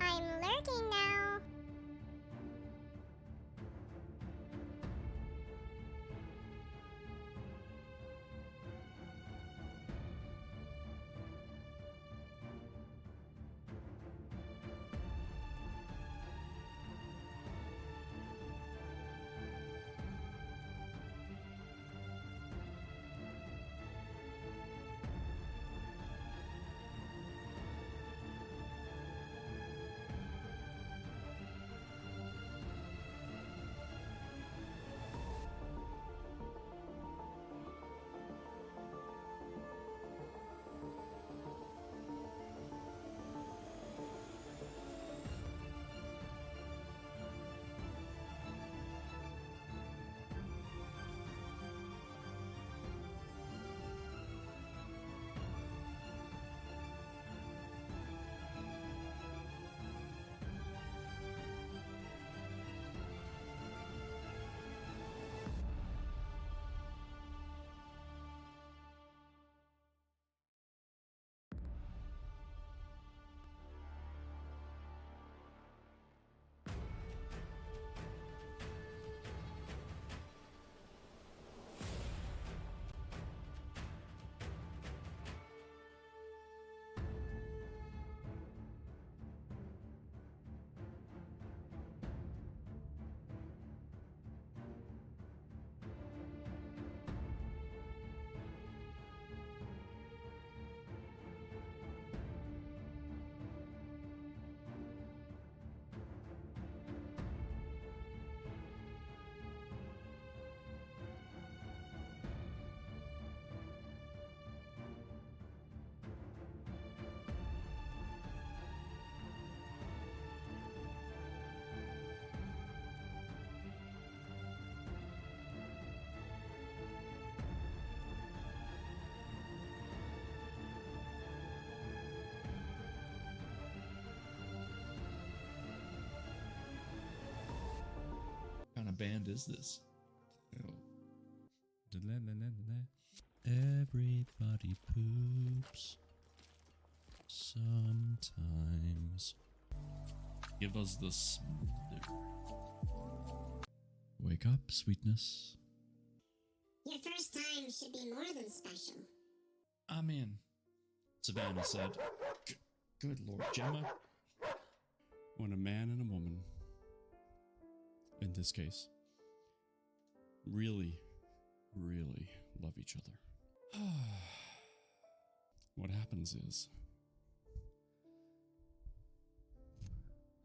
I'm lurking now. kind of band is this? Everybody poops sometimes. Give us the smooth. Wake up, sweetness. Your first time should be more than special. I'm in, Savannah said. Good Lord, Gemma. When a man and a woman, in this case, really love each other, what happens is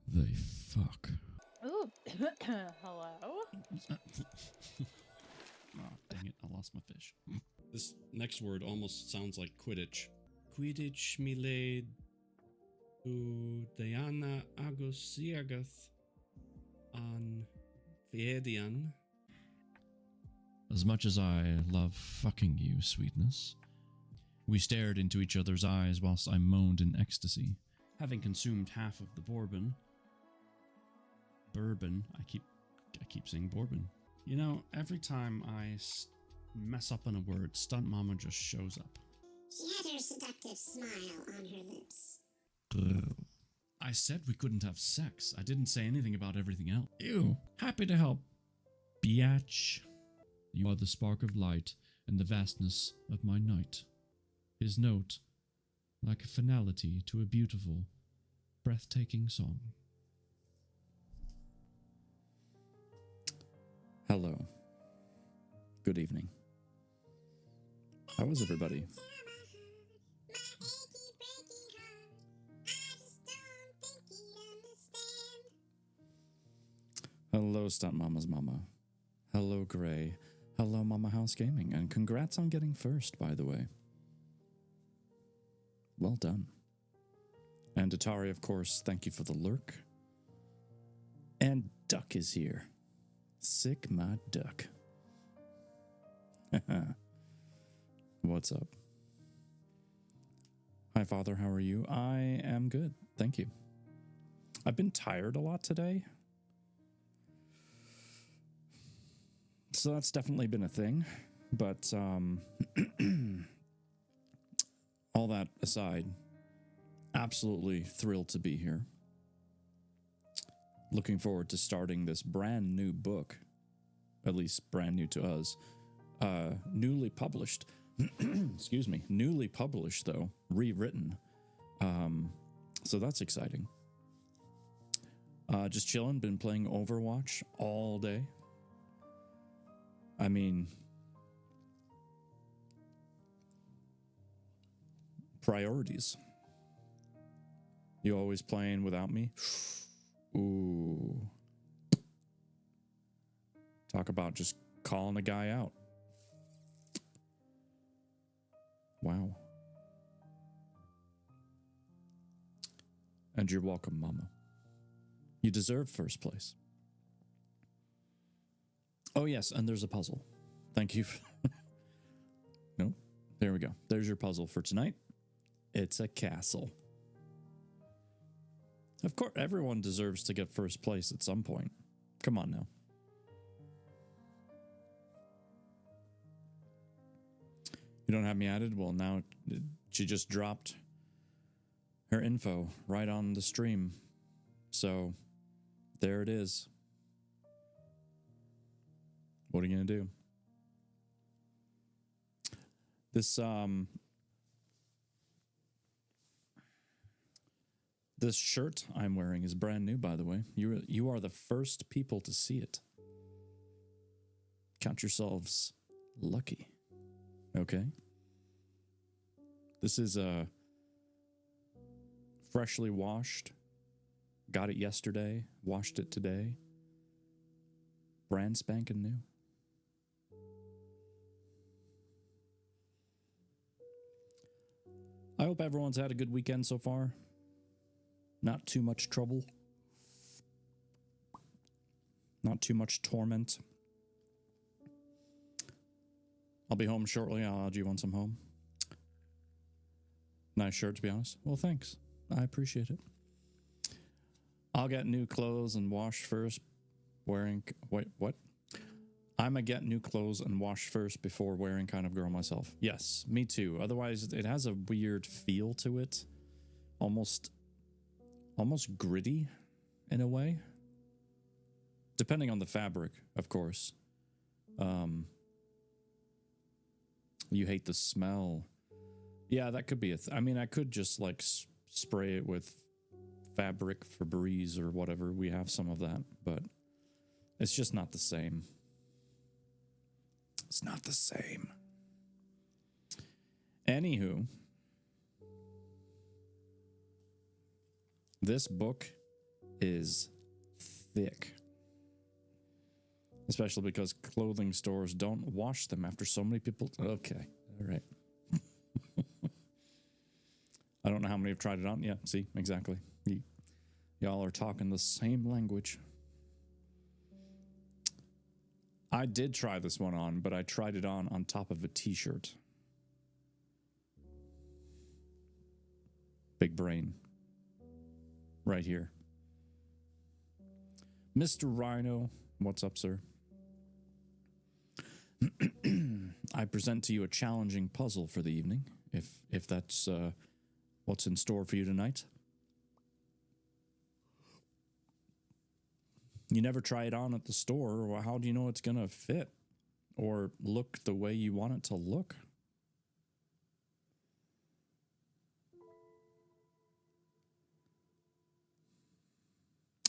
they fuck. Ooh, hello? Oh, dang it, I lost my fish. This next word almost sounds like Quidditch. Quidditch milade Diana Agosiagath an Fiedian. As much as I love fucking you, sweetness, we stared into each other's eyes whilst I moaned in ecstasy. Having consumed half of the bourbon, I keep saying bourbon. You know, every time I mess up on a word, Stunt Mama just shows up. She had her seductive smile on her lips. I said we couldn't have sex. I didn't say anything about everything else. Ew. Happy to help, biatch. You are the spark of light in the vastness of my night. His note, like a finality to a beautiful, breathtaking song. Hello. Good evening. How is everybody? Hello, Stunt Mama's mama. Hello, Gray. Hello, Mama House Gaming. And congrats on getting first, by the way. Well done. And Atari, of course, thank you for the lurk. And Duck is here. Sick my duck. What's up? Hi, Father. How are you? I am good. Thank you. I've been tired a lot today. So that's definitely been a thing. But all that aside, absolutely thrilled to be here. Looking forward to starting this brand new book, at least brand new to us, newly published. Excuse me, newly published though, rewritten. So that's exciting. Just chilling, been playing Overwatch all day. I mean, priorities. You always playing without me? Ooh. Talk about just calling a guy out. Wow. And you're welcome, Mama. You deserve first place. Oh, yes, and there's a puzzle. Thank you. No, there we go. There's your puzzle for tonight. It's a castle. Of course, everyone deserves to get first place at some point. Come on now. You don't have me added? Well, now she just dropped her info right on the stream. So, there it is. What are you going to do? This shirt I'm wearing is brand new, by the way. You are the first people to see it. Count yourselves lucky. Okay? This is freshly washed. Got it yesterday. Washed it today. Brand spanking new. I hope everyone's had a good weekend so far. Not too much trouble. Not too much torment. I'll be home shortly. I'll add you once I'm home. Nice shirt, to be honest. Well, thanks. I appreciate it. I'll get new clothes and wash first Wait, what? I'm a get new clothes and wash first before wearing kind of girl myself. Yes, me too. Otherwise, it has a weird feel to it. Almost gritty in a way. Depending on the fabric, of course. You hate the smell. Yeah, that could be I mean, I could just like spray it with fabric Febreze or whatever. We have some of that, but it's just not the same. It's not the same. Anywho, this book is thick. Especially because clothing stores don't wash them after so many people. Okay, all right. I don't know how many have tried it on. Yeah, see, exactly. Y'all are talking the same language. I did try this one on, but I tried it on top of a t-shirt. Big brain. Right here. Mr. Rhino, what's up, sir? I present to you a challenging puzzle for the evening, if that's what's in store for you tonight. You never try it on at the store. Well, how do you know it's going to fit or look the way you want it to look?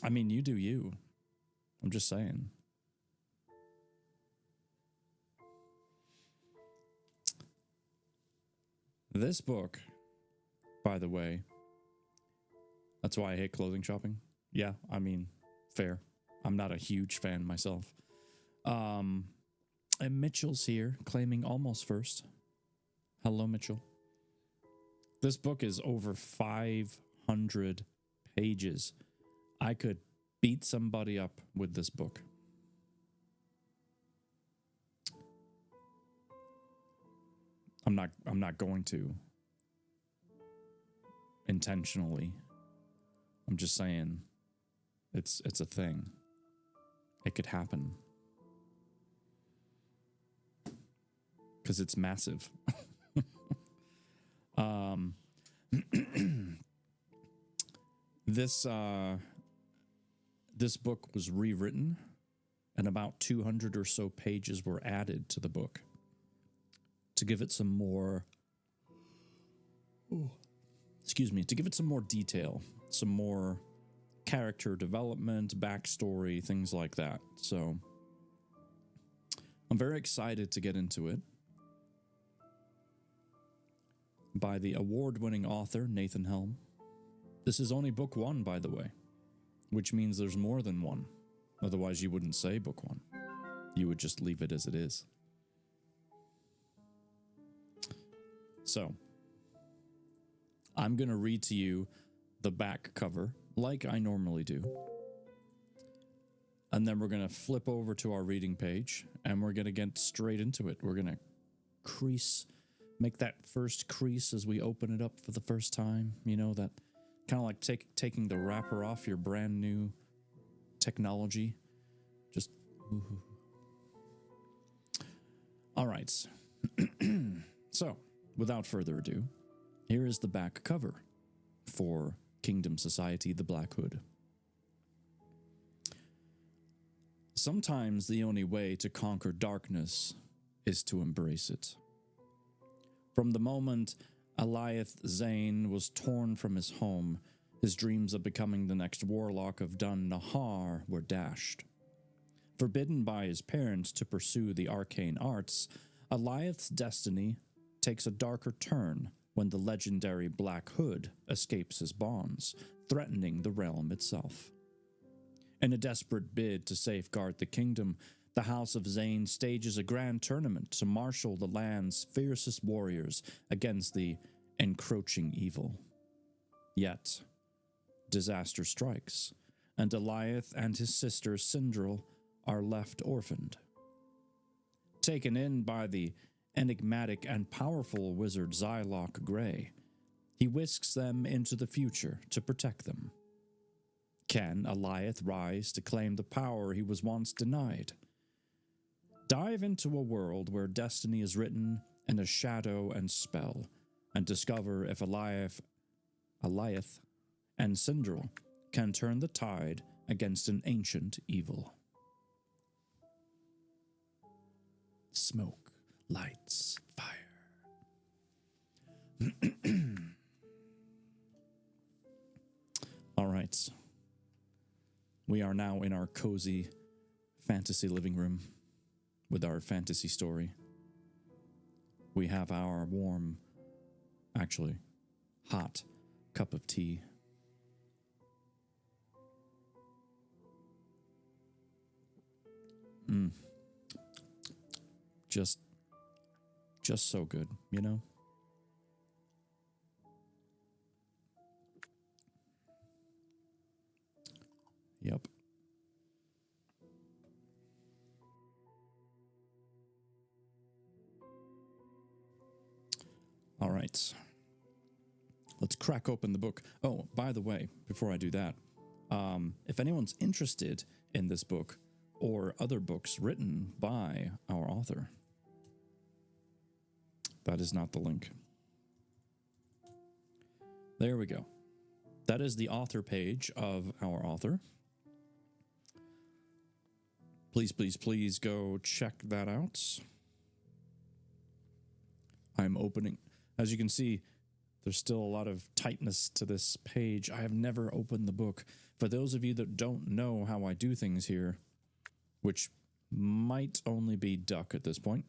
I mean, you do you. I'm just saying. This book, by the way, that's why I hate clothing shopping. Yeah, I mean, fair. I'm not a huge fan myself. And Mitchell's here, claiming almost first. Hello, Mitchell. This book is over 500 pages. I could beat somebody up with this book. I'm not going to intentionally. I'm just saying it's a thing. It could happen. Cuz it's massive. This book was rewritten and about 200 or so pages were added to the book to give it some more, to give it some more detail, some more character development, backstory, things like that. So I'm very excited to get into it. By the award-winning author, Nathan Helm. This is only book 1, by the way, which means there's more than one. Otherwise, you wouldn't say book 1. You would just leave it as it is. So, I'm going to read to you the back cover, like I normally do. And then we're going to flip over to our reading page, and we're going to get straight into it. We're going to make that first crease as we open it up for the first time. You know, that kind of like taking the wrapper off your brand new technology. Just, ooh. All right. So, without further ado, here is the back cover for Kingdom Society: The Black Hood. Sometimes the only way to conquer darkness is to embrace it. From the moment Eliath Zane was torn from his home, his dreams of becoming the next warlock of Dun Nahar were dashed. Forbidden by his parents to pursue the arcane arts, Eliath's destiny takes a darker turn when the legendary Black Hood escapes his bonds, threatening the realm itself. In a desperate bid to safeguard the kingdom, the House of Zane stages a grand tournament to marshal the land's fiercest warriors against the encroaching evil. Yet, disaster strikes, and Eliath and his sister Sindril are left orphaned. Taken in by the enigmatic and powerful wizard Zylok Grey, he whisks them into the future to protect them. Can Eliath rise to claim the power he was once denied? Dive into a world where destiny is written in a shadow and spell, and discover if Eliath and Syndril can turn the tide against an ancient evil. Smoke, lights, fire. All right. We are now in our cozy fantasy living room with our fantasy story. We have our warm, actually, hot cup of tea. Just so good, you know? Yep. All right. Let's crack open the book. Oh, by the way, before I do that, if anyone's interested in this book or other books written by our author, that is not the link. There we go. That is the author page of our author. Please, please, please go check that out. I'm opening. As you can see, there's still a lot of tightness to this page. I have never opened the book. For those of you that don't know how I do things here, which might only be duck at this point,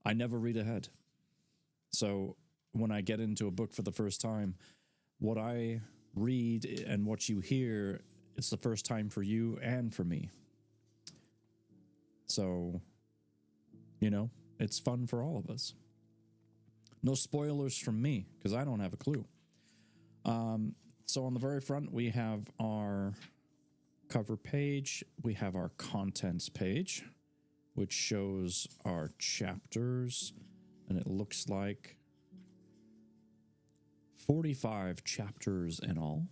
I never read ahead. So when I get into a book for the first time, what I read and what you hear, it's the first time for you and for me. So, you know, it's fun for all of us. No spoilers from me, because I don't have a clue. So on the very front, we have our cover page. We have our contents page, which shows our chapters. And it looks like 45 chapters in all.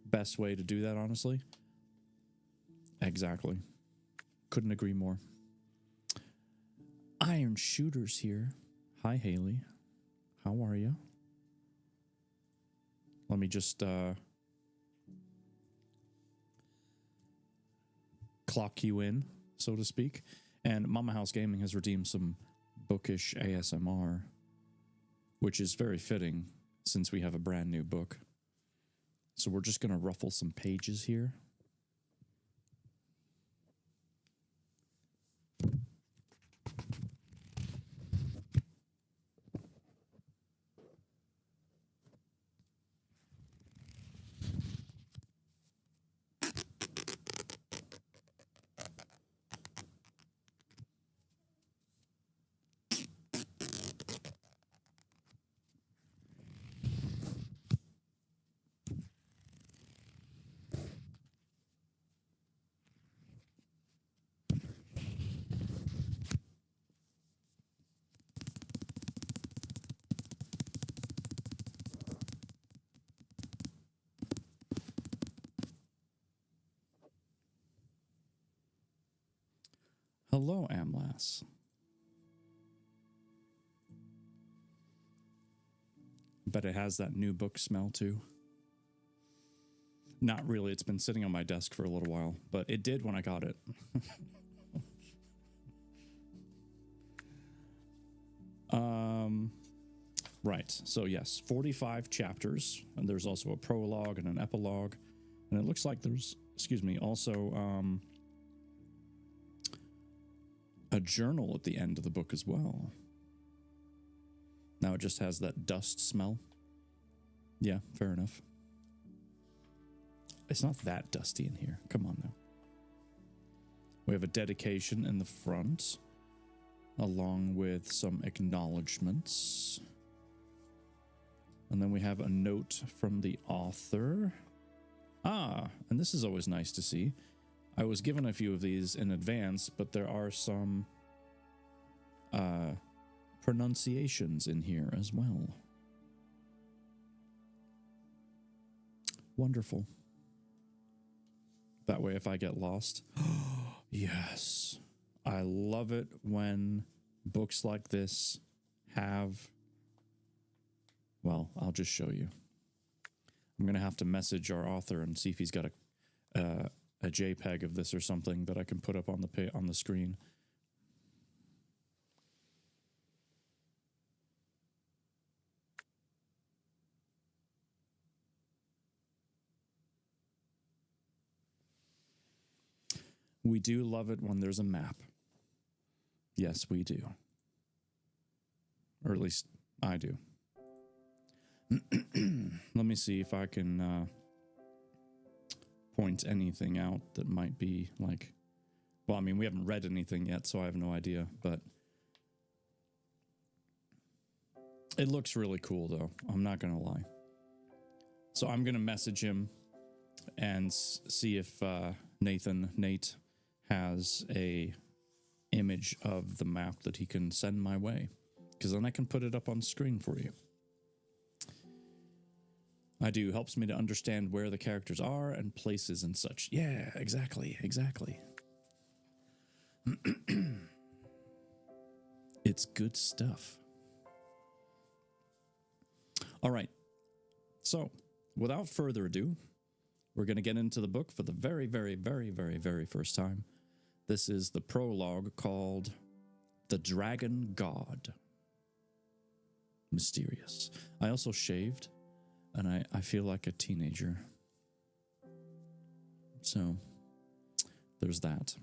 Best way to do that, honestly. Exactly. Couldn't agree more. Iron Shooter's here. Hi, Haley. How are you? Let me just clock you in, so to speak. And Mama House Gaming has redeemed some bookish ASMR, which is very fitting since we have a brand new book. So we're just going to ruffle some pages here. Hello, Amlas. Bet it has that new book smell too. Not really, it's been sitting on my desk for a little while, but it did when I got it. Right, so yes, 45 chapters, and there's also a prologue and an epilogue, and it looks like there's, also a journal at the end of the book as well. Now it just has that dust smell. Yeah, fair enough. It's not that dusty in here. Come on now. We have a dedication in the front, along with some acknowledgements. And then we have a note from the author. Ah, and this is always nice to see. I was given a few of these in advance, but there are some pronunciations in here as well. wonderful. That way, if I get lost, yes. I love it when books like this have, well, I'll just show you. I'm going to have to message our author and see if he's got a JPEG of this or something that I can put up on the screen. We do love it when there's a map. Yes, we do. Or at least I do. Let me see if I can point anything out that might be like... Well, I mean, we haven't read anything yet, so I have no idea, but... It looks really cool, though. I'm not going to lie. So I'm going to message him and see if Nate has a image of the map that he can send my way, because then I can put it up on screen for you. I do. Helps me to understand where the characters are and places and such. Yeah, exactly. It's good stuff. All right. So, without further ado, we're going to get into the book for the very, very, very, very, very first time. This is the prologue called The Dragon God. Mysterious. I also shaved, and I feel like a teenager. So, there's that.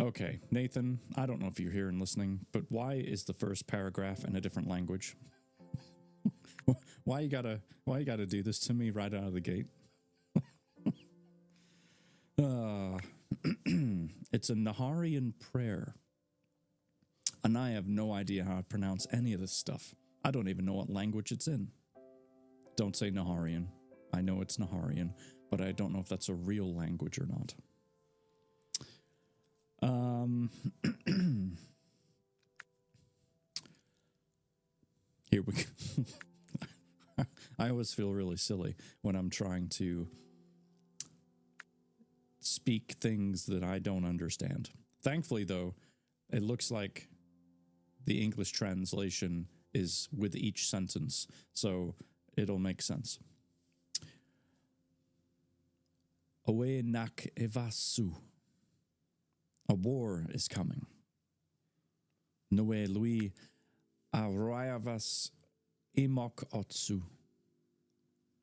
Okay, Nathan, I don't know if you're here and listening, but why is the first paragraph in a different language? Why you gotta do this to me right out of the gate? It's a Naharian prayer. And I have no idea how to pronounce any of this stuff. I don't even know what language it's in. Don't say Naharian. I know it's Naharian, but I don't know if that's a real language or not. Here we go. I always feel really silly when I'm trying to speak things that I don't understand. Thankfully, though, it looks like the English translation is with each sentence, so it'll make sense. Oe nak evasu. A war is coming. Noe lui arayavas imok otsu.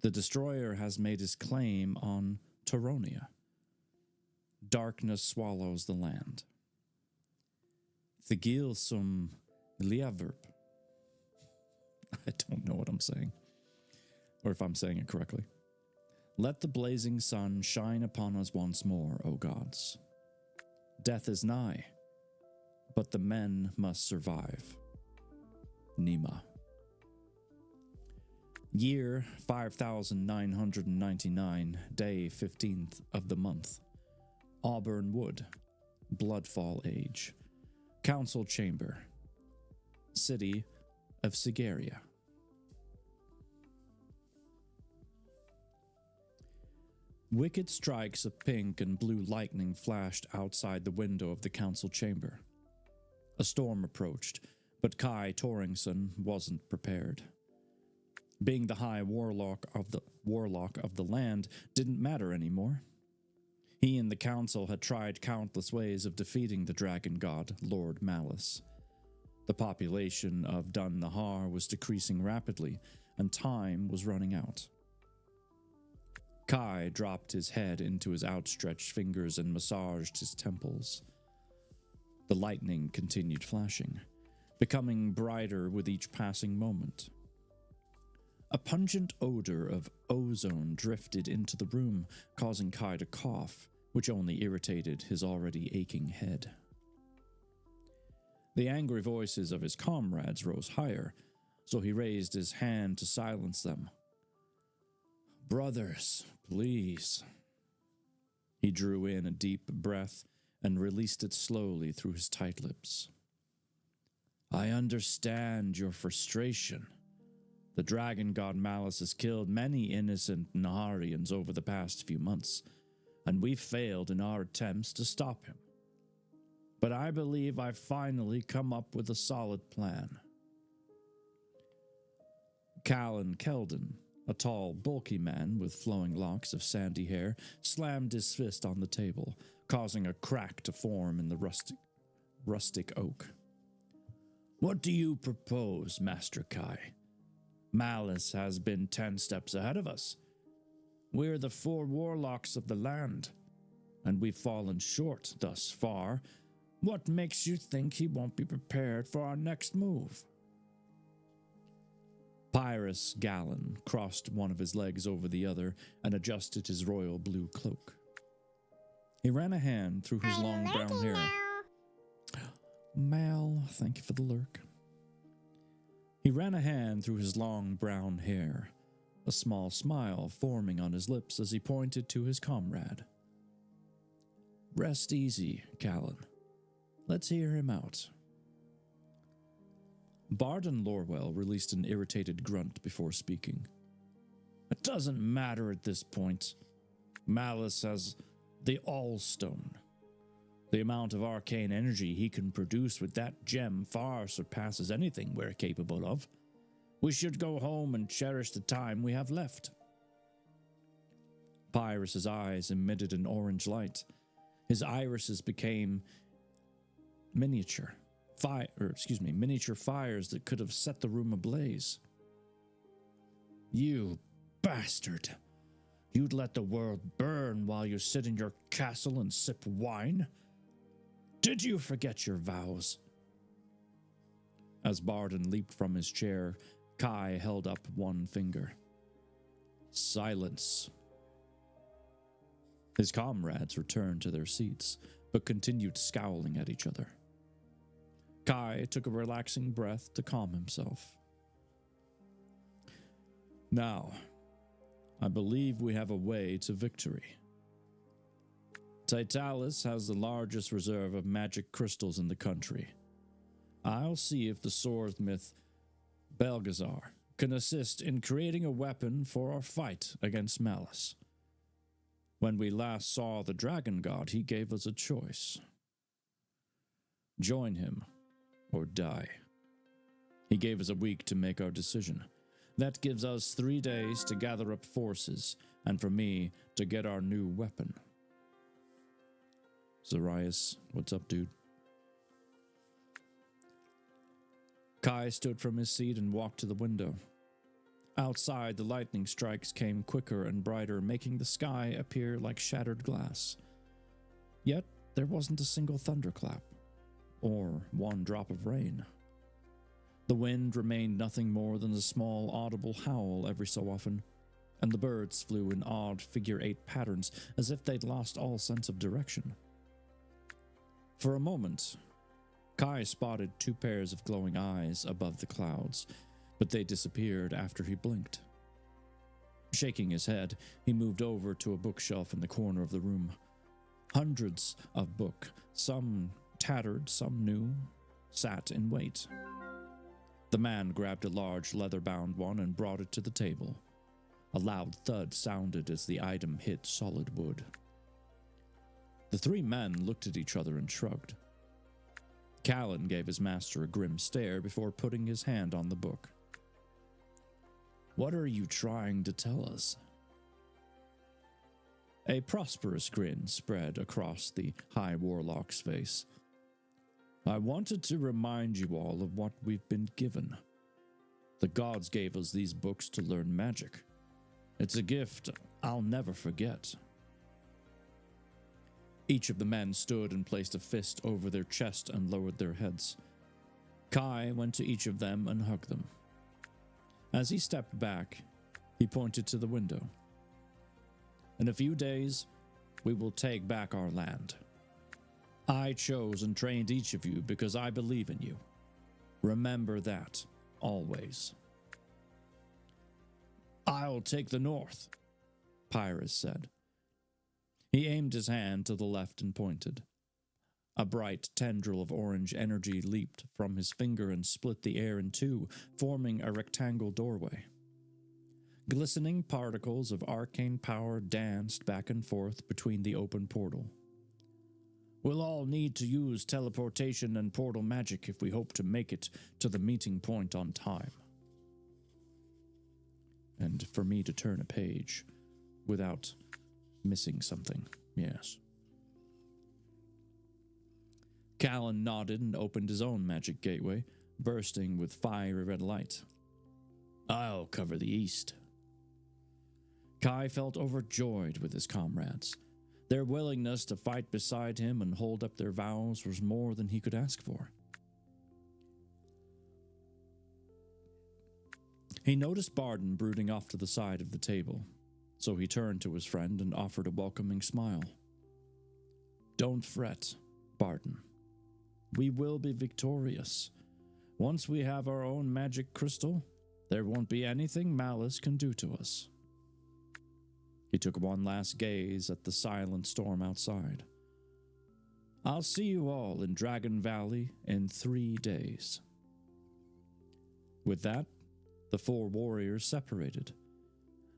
The destroyer has made his claim on Toronia. Darkness swallows the land. Thigil sum liaverp. I don't know what I'm saying, or if I'm saying it correctly. Let the blazing sun shine upon us once more, O gods. Death is nigh, but the men must survive. Nima. Year 5999, day 15th of the month. Auburn Wood, Bloodfall Age. Council Chamber. City of Sigaria. Wicked strikes of pink and blue lightning flashed outside the window of the council chamber. A storm approached, but Kai Torringson wasn't prepared. Being the high warlock of the land didn't matter anymore. He and the council had tried countless ways of defeating the dragon god, Lord Malice. The population of Dun Nahar was decreasing rapidly, and time was running out. Kai dropped his head into his outstretched fingers and massaged his temples. The lightning continued flashing, becoming brighter with each passing moment. A pungent odor of ozone drifted into the room, causing Kai to cough, which only irritated his already aching head. The angry voices of his comrades rose higher, so he raised his hand to silence them. Brothers, please. He drew in a deep breath and released it slowly through his tight lips. I understand your frustration. The dragon god Malice has killed many innocent Naharians over the past few months, and we've failed in our attempts to stop him. But I believe I've finally come up with a solid plan. Callan Keldon, a tall, bulky man with flowing locks of sandy hair, slammed his fist on the table, causing a crack to form in the rustic oak. What do you propose, Master Kai? Malice has been 10 steps ahead of us. We're the 4 warlocks of the land, and we've fallen short thus far. What makes you think he won't be prepared for our next move? Pyrrhus Gallon crossed one of his legs over the other and adjusted his royal blue cloak. He ran a hand through his long brown hair. Mal, thank you for the lurk. He ran a hand through his long brown hair, a small smile forming on his lips as he pointed to his comrade. Rest easy, Callan. Let's hear him out. Barden Lorwell released an irritated grunt before speaking. It doesn't matter at this point. Malice has the All-Stone. The amount of arcane energy he can produce with that gem far surpasses anything we're capable of. We should go home and cherish the time we have left. Pyrrhus's eyes emitted an orange light. His irises became miniature fires that could have set the room ablaze. You bastard! You'd let the world burn while you sit in your castle and sip wine? Did you forget your vows? As Barden leaped from his chair, Kai held up one finger. Silence. His comrades returned to their seats, but continued scowling at each other. Kai took a relaxing breath to calm himself. Now, I believe we have a way to victory. Titalis has the largest reserve of magic crystals in the country. I'll see if the swordsmith Belgazar can assist in creating a weapon for our fight against Malice. When we last saw the dragon god, he gave us a choice. Join him or die. He gave us a week to make our decision. That gives us 3 days to gather up forces, and for me to get our new weapon. Zarias, what's up, dude? Kai stood from his seat and walked to the window. Outside, the lightning strikes came quicker and brighter, making the sky appear like shattered glass. Yet, there wasn't a single thunderclap, or one drop of rain. The wind remained nothing more than a small audible howl every so often, and the birds flew in odd figure-8 patterns as if they'd lost all sense of direction. For a moment, Kai spotted 2 pairs of glowing eyes above the clouds, but they disappeared after he blinked. Shaking his head, he moved over to a bookshelf in the corner of the room. Hundreds of books, some tattered, some new, sat in wait. The man grabbed a large leather-bound one and brought it to the table. A loud thud sounded as the item hit solid wood. The 3 men looked at each other and shrugged. Callan gave his master a grim stare before putting his hand on the book. What are you trying to tell us? A prosperous grin spread across the High Warlock's face. I wanted to remind you all of what we've been given. The gods gave us these books to learn magic. It's a gift I'll never forget. Each of the men stood and placed a fist over their chest and lowered their heads. Kai went to each of them and hugged them. As he stepped back, he pointed to the window. In a few days, we will take back our land. I chose and trained each of you because I believe in you. Remember that, always. I'll take the north, Pyrrhus said. He aimed his hand to the left and pointed. A bright tendril of orange energy leaped from his finger and split the air in two, forming a rectangle doorway. Glistening particles of arcane power danced back and forth between the open portal. We'll all need to use teleportation and portal magic if we hope to make it to the meeting point on time. And for me to turn a page without missing something, yes. Callan nodded and opened his own magic gateway, bursting with fiery red light. I'll cover the east. Kai felt overjoyed with his comrades. Their willingness to fight beside him and hold up their vows was more than he could ask for. He noticed Barden brooding off to the side of the table, so he turned to his friend and offered a welcoming smile. Don't fret, Barden. We will be victorious. Once we have our own magic crystal, there won't be anything Malice can do to us. He took one last gaze at the silent storm outside. I'll see you all in Dragon Valley in 3 days. With that, the 4 warriors separated.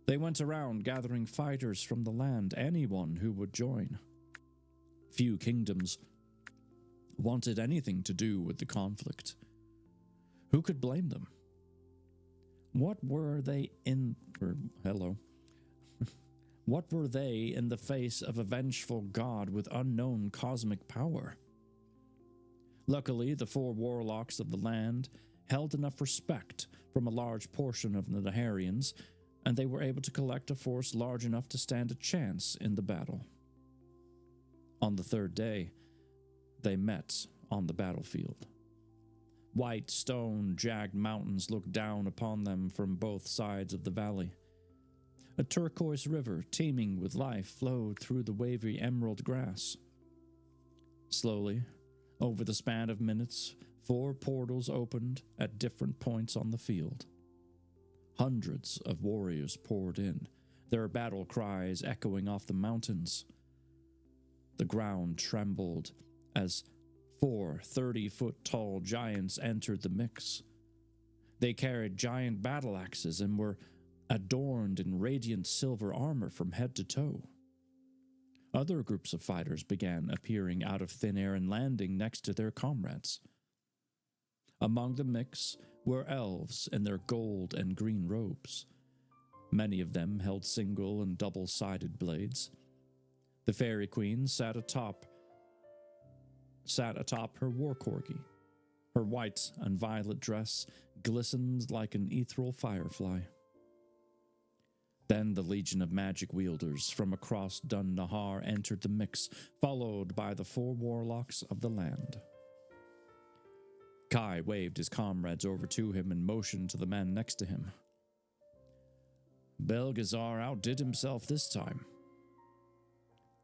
They went around gathering fighters from the land, anyone who would join. Few kingdoms wanted anything to do with the conflict. Who could blame them? What were they in the face of a vengeful god with unknown cosmic power? Luckily, the 4 warlocks of the land held enough respect from a large portion of the Naharians, and they were able to collect a force large enough to stand a chance in the battle. On the 3rd day, they met on the battlefield. White stone jagged mountains looked down upon them from both sides of the valley. A turquoise river teeming with life flowed through the wavy emerald grass. Slowly, over the span of minutes, 4 portals opened at different points on the field. Hundreds of warriors poured in, their battle cries echoing off the mountains. The ground trembled as 4 30-foot-tall giants entered the mix. They carried giant battle axes and were adorned in radiant silver armor from head to toe. Other groups of fighters began appearing out of thin air and landing next to their comrades. Among the mix were elves in their gold and green robes. Many of them held single and double-sided blades. The fairy queen sat atop her war corgi. Her white and violet dress glistened like an ethereal firefly. Then the legion of magic wielders from across Dun Nahar entered the mix, followed by the 4 warlocks of the land. Kai waved his comrades over to him and motioned to the man next to him. Belgazar outdid himself this time.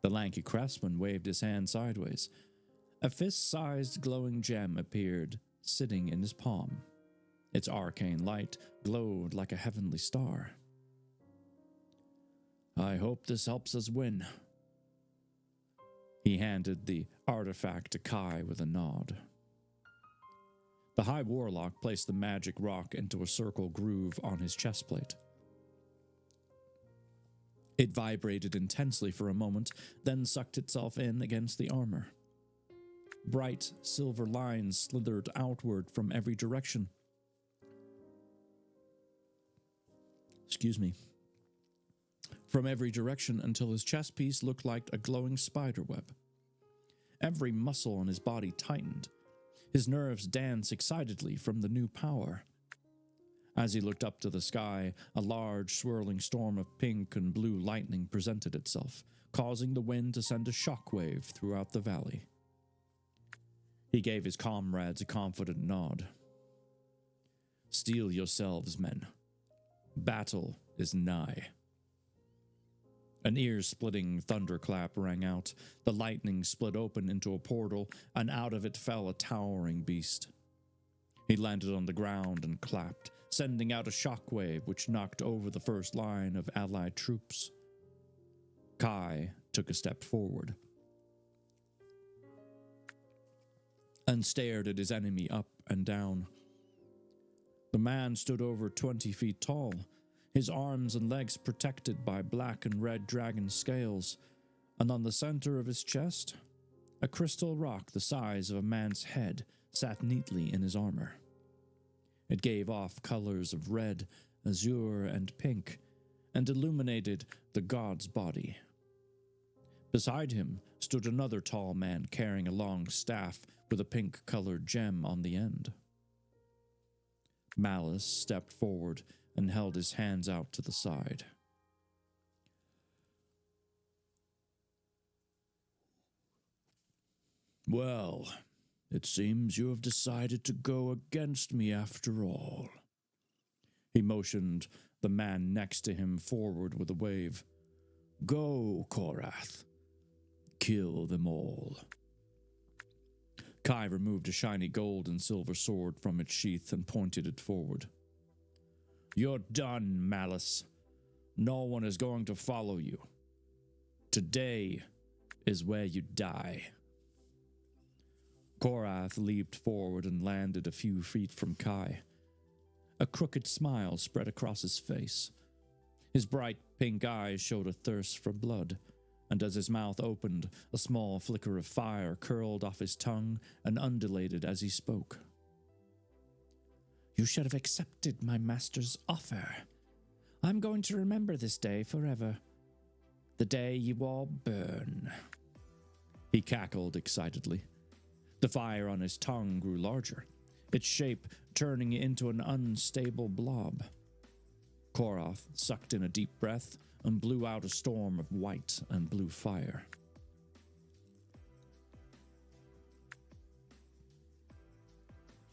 The lanky craftsman waved his hand sideways. A fist-sized glowing gem appeared, sitting in his palm. Its arcane light glowed like a heavenly star. I hope this helps us win. He handed the artifact to Kai with a nod. The High Warlock placed the magic rock into a circle groove on his chestplate. It vibrated intensely for a moment, then sucked itself in against the armor. Bright silver lines slithered outward from every direction. From every direction until his chest piece looked like a glowing spiderweb. Every muscle on his body tightened. His nerves danced excitedly from the new power. As he looked up to the sky, a large swirling storm of pink and blue lightning presented itself, causing the wind to send a shockwave throughout the valley. He gave his comrades a confident nod. Steel yourselves, men. Battle is nigh. An ear-splitting thunderclap rang out. The lightning split open into a portal, and out of it fell a towering beast. He landed on the ground and clapped, sending out a shockwave which knocked over the first line of allied troops. Kai took a step forward. and stared at his enemy up and down. The man stood over 20 feet tall, his arms and legs protected by black and red dragon scales, and on the center of his chest, a crystal rock the size of a man's head sat neatly in his armor. It gave off colors of red, azure, and pink, and illuminated the god's body. Beside him stood another tall man carrying a long staff with a pink-colored gem on the end. Malice stepped forward and held his hands out to the side. Well, it seems you have decided to go against me after all. He motioned the man next to him forward with a wave. Go, Korath. Kill them all. Kai removed a shiny gold and silver sword from its sheath and pointed it forward. You're done, Malice. No one is going to follow you. Today is where you die. Korath leaped forward and landed a few feet from Kai. A crooked smile spread across his face. His bright pink eyes showed a thirst for blood, and as his mouth opened, a small flicker of fire curled off his tongue and undulated as he spoke. You should have accepted my master's offer. I'm going to remember this day forever. The day you all burn. He cackled excitedly. The fire on his tongue grew larger, its shape turning into an unstable blob. Korath sucked in a deep breath and blew out a storm of white and blue fire.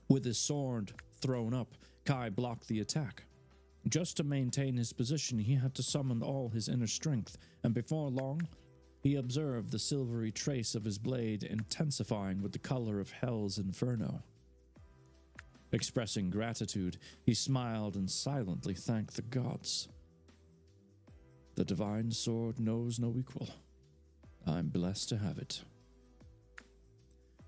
With his sword thrown up, Kai blocked the attack. Just to maintain his position, he had to summon all his inner strength, and before long, he observed the silvery trace of his blade intensifying with the color of Hell's inferno. Expressing gratitude, he smiled and silently thanked the gods. The divine sword knows no equal. I'm blessed to have it.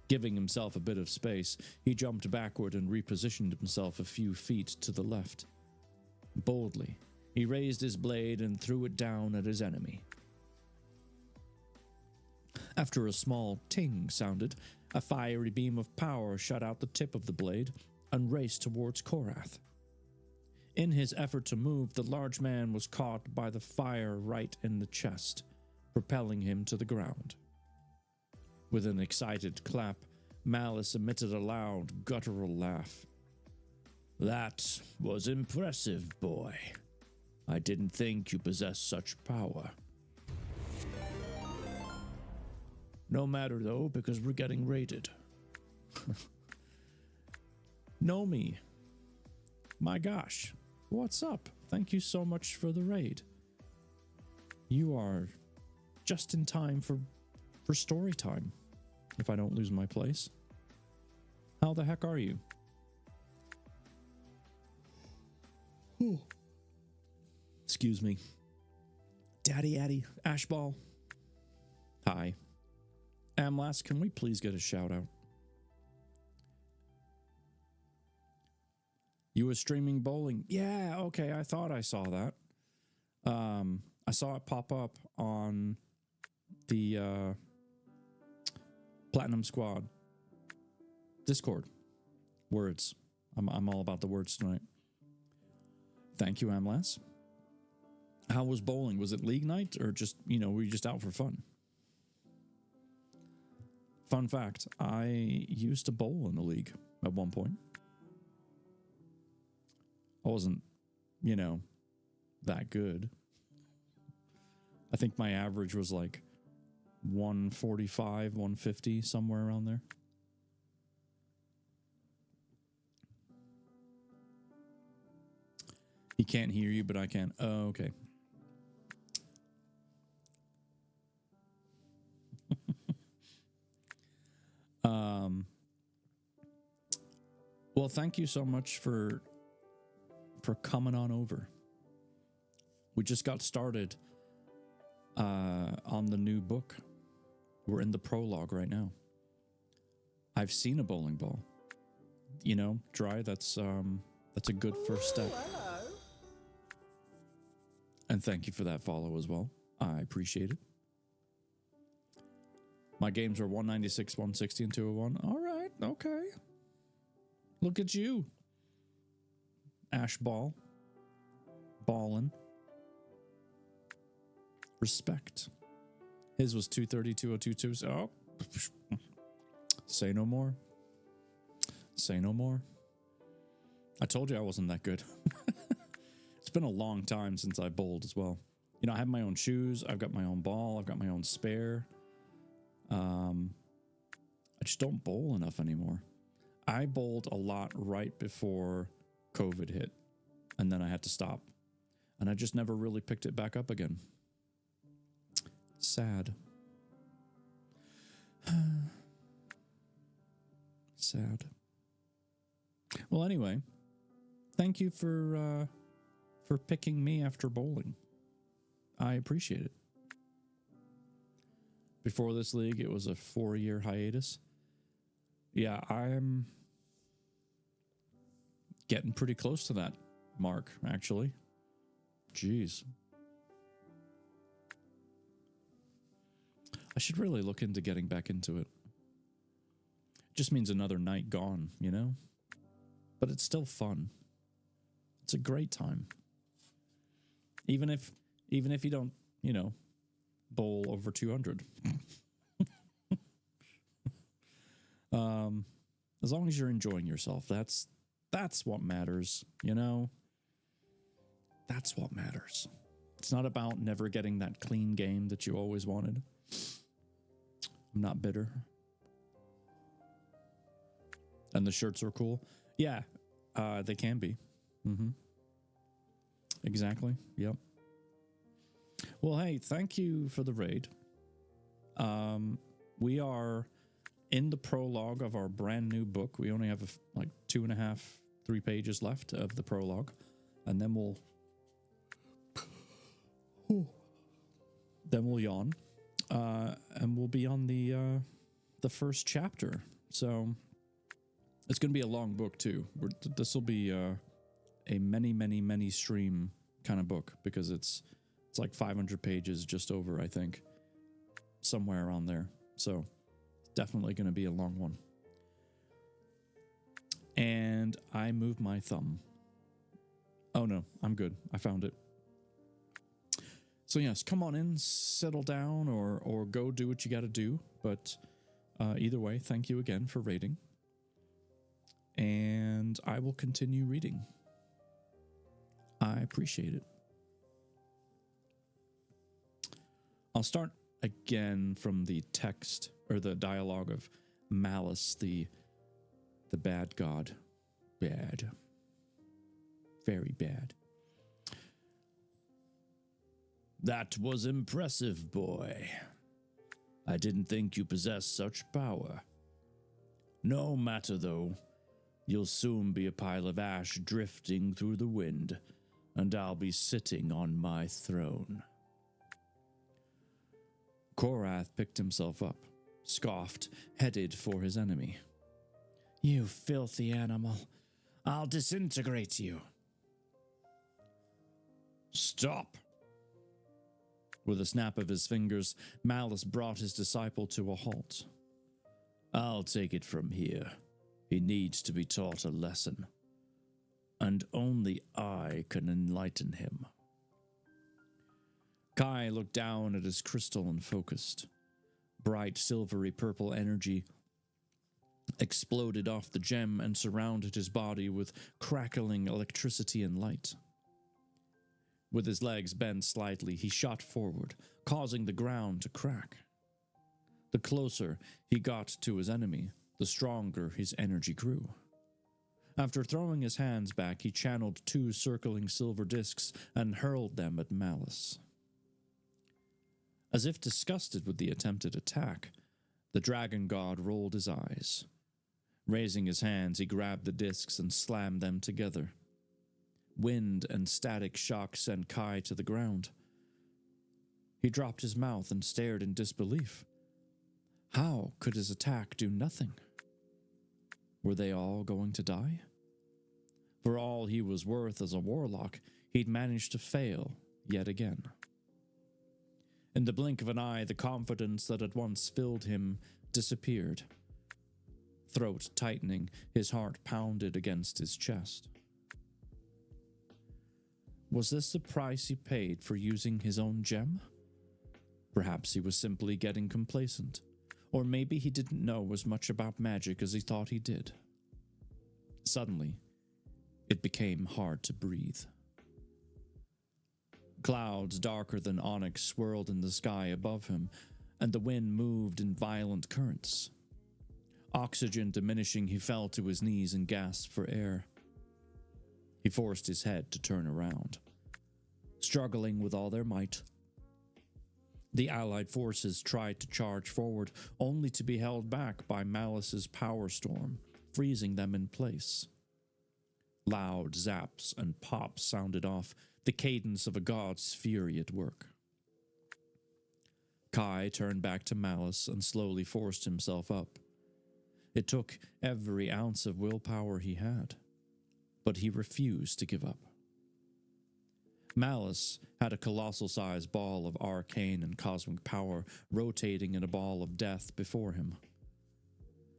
Giving himself a bit of space, he jumped backward and repositioned himself a few feet to the left. Boldly, he raised his blade and threw it down at his enemy. After a small ting sounded, a fiery beam of power shot out the tip of the blade and raced towards Korath. In his effort to move, the large man was caught by the fire right in the chest, propelling him to the ground. With an excited clap, Malice emitted a loud, guttural laugh. That was impressive, boy. I didn't think you possessed such power. No matter, though, because we're getting raided. Nomi. My gosh. What's up? Thank you so much for the raid. You are just in time for story time, if I don't lose my place. How the heck are you? Ooh. Excuse me. Daddy Addy, Ashball. Hi. Amlas, can we please get a shout out? You were streaming bowling? Yeah, okay, I thought I saw that. I saw it pop up on the Platinum Squad Discord. Words. I'm all about the words tonight. Thank you, Amlas. How was bowling? Was it league night or just, were you just out for fun? Fun fact, I used to bowl in the league at one point. I wasn't, that good. I think my average was like 145, 150, somewhere around there. He can't hear you, but I can. Oh, okay. Well, thank you so much for coming on over. We just got started on the new book. We're in the prologue right now. I've seen a bowling ball. You know, Dry, that's a good first step. Hello. And thank you for that follow as well. I appreciate it. My games are 196, 160, and 201. All right, okay. Look at you. Ash Ball. Ballin'. Respect. His was 230, 2022. So, say no more. Say no more. I told you I wasn't that good. It's been a long time since I bowled as well. You know, I have my own shoes. I've got my own ball. I've got my own spare. I just don't bowl enough anymore. I bowled a lot right before COVID hit, and then I had to stop. And I just never really picked it back up again. Sad. Sad. Well, anyway, thank you for picking me after bowling. I appreciate it. Before this league, it was a 4-year hiatus. Yeah, I'm getting pretty close to that mark, actually. Jeez. I should really look into getting back into it. Just means another night gone, you know? But it's still fun. It's a great time. Even if you don't, you know, bowl over 200. As long as you're enjoying yourself, that's what matters, you know? That's what matters. It's not about never getting that clean game that you always wanted. I'm not bitter. And the shirts are cool. Yeah, they can be. Mm-hmm. Exactly. Yep. Well, hey, thank you for the raid. We are in the prologue of our brand new book. We only have like 2.5, 3 pages left of the prologue, and then we'll yawn, and we'll be on the first chapter. So it's going to be a long book too. This will be a many stream kind of book, because it's like 500 pages, just over, I think, somewhere around there. So definitely going to be a long one. And I moved my thumb. Oh no, I'm good. I found it. So yes, come on in, settle down, or go do what you got to do. But either way, thank you again for raiding. And I will continue reading. I appreciate it. I'll start again from the text, or the dialogue of Malice, the bad god. Bad. Very bad. That was impressive, boy. I didn't think you possessed such power. No matter, though. You'll soon be a pile of ash drifting through the wind, and I'll be sitting on my throne. Korath picked himself up, scoffed, headed for his enemy. You filthy animal. I'll disintegrate you. Stop! With a snap of his fingers, Malice brought his disciple to a halt. I'll take it from here. He needs to be taught a lesson. And only I can enlighten him. Kai looked down at his crystal and focused. Bright silvery purple energy exploded off the gem and surrounded his body with crackling electricity and light. With his legs bent slightly, he shot forward, causing the ground to crack. The closer he got to his enemy, the stronger his energy grew. After throwing his hands back, he channeled 2 circling silver discs and hurled them at Malice. As if disgusted with the attempted attack, the dragon god rolled his eyes. Raising his hands, he grabbed the discs and slammed them together. Wind and static shock sent Kai to the ground. He dropped his mouth and stared in disbelief. How could his attack do nothing? Were they all going to die? For all he was worth as a warlock, he'd managed to fail yet again. In the blink of an eye, the confidence that had once filled him disappeared. Throat tightening, his heart pounded against his chest. Was this the price he paid for using his own gem? Perhaps he was simply getting complacent, or maybe he didn't know as much about magic as he thought he did. Suddenly, it became hard to breathe. Clouds darker than onyx swirled in the sky above him, and the wind moved in violent currents. Oxygen diminishing, he fell to his knees and gasped for air. He forced his head to turn around. Struggling with all their might, the Allied forces tried to charge forward, only to be held back by Malice's power storm, freezing them in place. Loud zaps and pops sounded off, the cadence of a god's fury at work. Kai turned back to Malice and slowly forced himself up. It took every ounce of willpower he had, but he refused to give up. Malice had a colossal-sized ball of arcane and cosmic power rotating in a ball of death before him.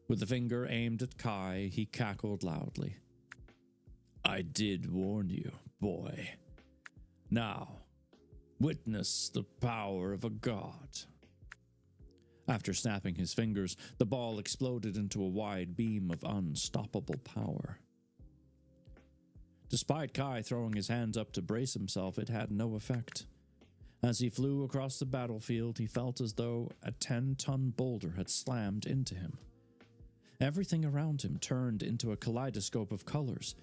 With a finger aimed at Kai, he cackled loudly. "I did warn you, boy. Now, witness the power of a god." After snapping his fingers, the ball exploded into a wide beam of unstoppable power. Despite Kai throwing his hands up to brace himself, it had no effect. As he flew across the battlefield, he felt as though a 10-ton boulder had slammed into him. Everything around him turned into a kaleidoscope of colors,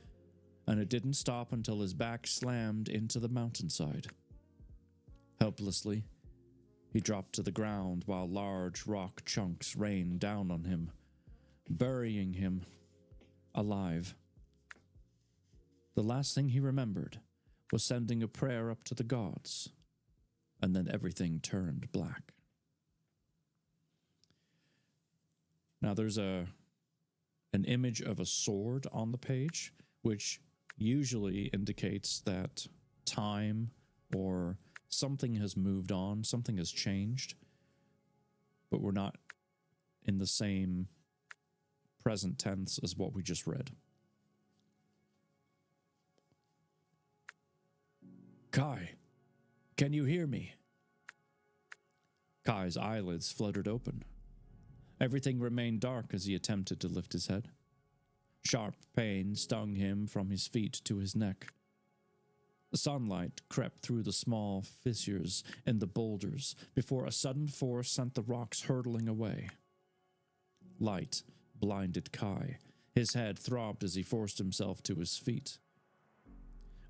and it didn't stop until his back slammed into the mountainside. Helplessly, he dropped to the ground while large rock chunks rained down on him, burying him alive. The last thing he remembered was sending a prayer up to the gods, and then everything turned black. Now there's an image of a sword on the page, which usually indicates that time or something has moved on, something has changed, but we're not in the same present tense as what we just read. "Kai, can you hear me?" Kai's eyelids fluttered open. Everything remained dark as he attempted to lift his head. Sharp pain stung him from his feet to his neck. The sunlight crept through the small fissures in the boulders before a sudden force sent the rocks hurtling away. Light blinded Kai. His head throbbed as he forced himself to his feet.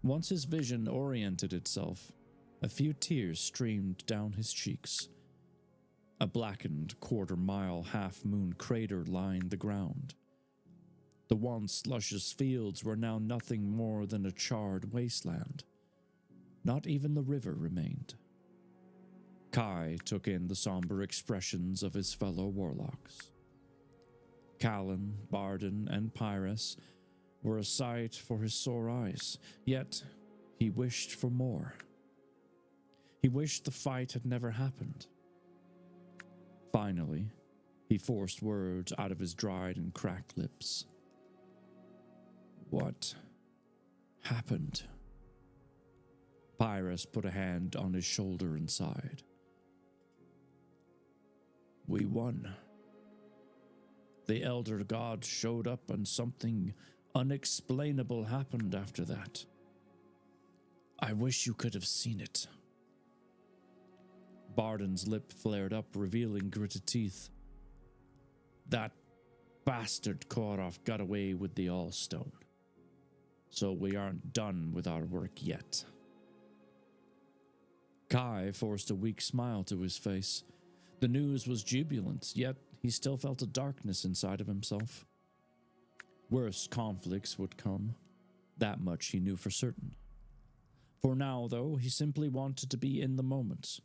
Once his vision oriented itself, a few tears streamed down his cheeks. A blackened quarter-mile half-moon crater lined the ground. The once luscious fields were now nothing more than a charred wasteland. Not even the river remained. Kai took in the somber expressions of his fellow warlocks. Callan, Barden, and Pyrrhus were a sight for his sore eyes, yet he wished for more. He wished the fight had never happened. Finally, he forced words out of his dried and cracked lips. "What happened?" Pyrrhus put a hand on his shoulder and sighed. "We won. The elder gods showed up and something unexplainable happened after that. I wish you could have seen it." Barden's lip flared up, revealing gritted teeth. "That bastard Korov got away with the Allstone. So we aren't done with our work yet." Kai forced a weak smile to his face. The news was jubilant, yet he still felt a darkness inside of himself. Worse conflicts would come. That much he knew for certain. For now, though, he simply wanted to be in the moment.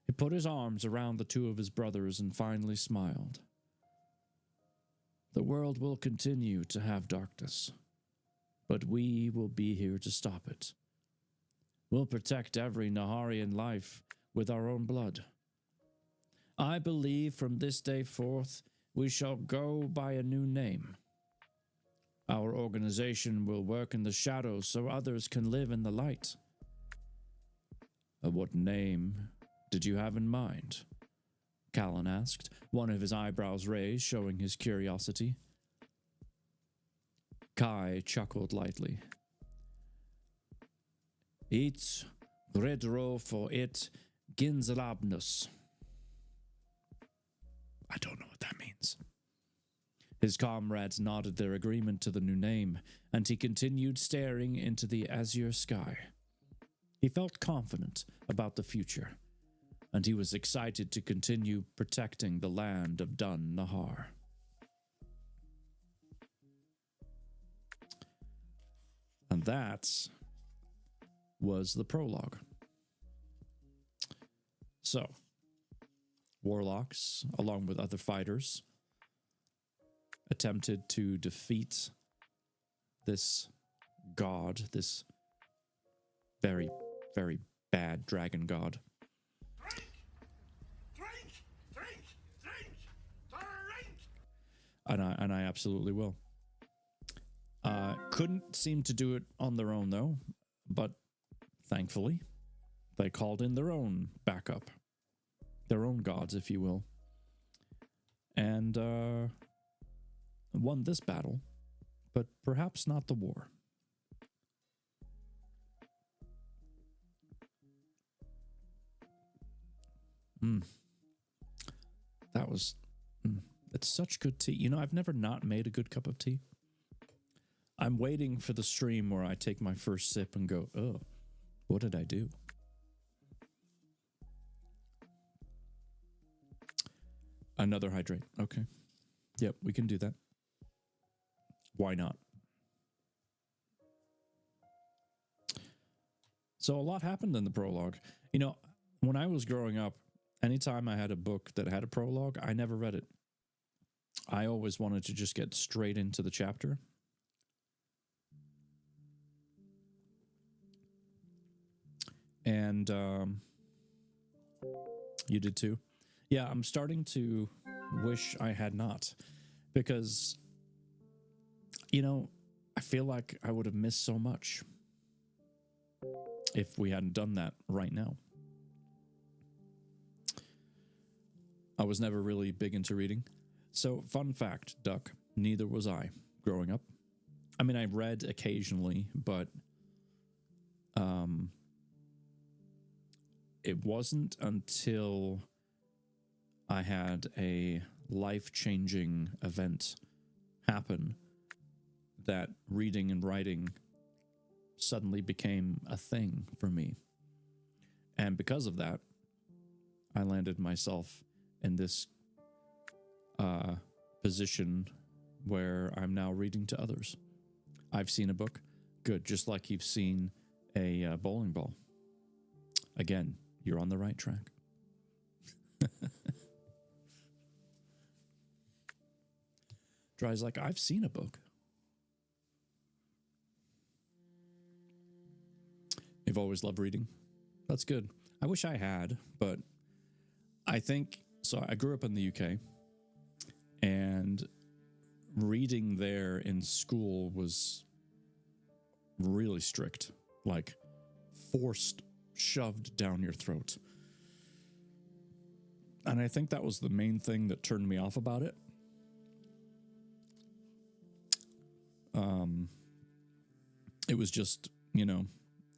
He put his arms around the two of his brothers and finally smiled. The world will continue to have darkness, but we will be here to stop it. We'll protect every Naharian life with our own blood. I believe from this day forth we shall go by a new name. Our organization will work in the shadows so others can live in the light. What name did you have in mind? Callan asked, one of his eyebrows raised, showing his curiosity. Kai chuckled lightly. It redro for it ginzalabnus. I don't know what that means. His comrades nodded their agreement to the new name, and he continued staring into the azure sky. He felt confident about the future, and he was excited to continue protecting the land of Dun Nahar. And that was the prologue. So, warlocks, along with other fighters, attempted to defeat this god, this very, very bad dragon god. And I absolutely will. Couldn't seem to do it on their own, though, but thankfully, they called in their own backup. Their own gods, if you will. And won this battle, but perhaps not the war. That was... It's such good tea. You know, I've never not made a good cup of tea. I'm waiting for the stream where I take my first sip and go, oh, what did I do? Another hydrate. Okay. Yep, we can do that. Why not? So a lot happened in the prologue. You know, when I was growing up, anytime I had a book that had a prologue, I never read it. I always wanted to just get straight into the chapter. And you did too? Yeah, I'm starting to wish I had not. Because, you know, I feel like I would have missed so much if we hadn't done that right now. I was never really big into reading. So, fun fact, Duck, neither was I growing up. I mean, I read occasionally, but it wasn't until I had a life-changing event happen that reading and writing suddenly became a thing for me. And because of that, I landed myself in this position where I'm now reading to others. I've seen a book. Good, just like you've seen a bowling ball. Again, you're on the right track. Dry's like, I've seen a book. You've always loved reading. That's good. I wish I had, but I think, so I grew up in the UK, and reading there in school was really strict, like forced, shoved down your throat. And I think that was the main thing that turned me off about it. It was just, you know,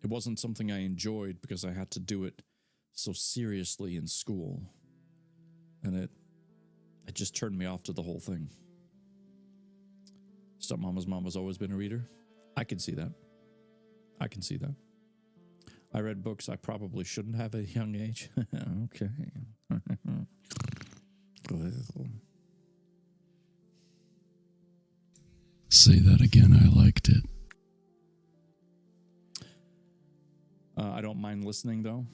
it wasn't something I enjoyed because I had to do it so seriously in school. And it just turned me off to the whole thing. Stepmama's mom has always been a reader. I can see that. I can see that. I read books I probably shouldn't have at a young age. Okay. Say that again. I liked it. I don't mind listening, though.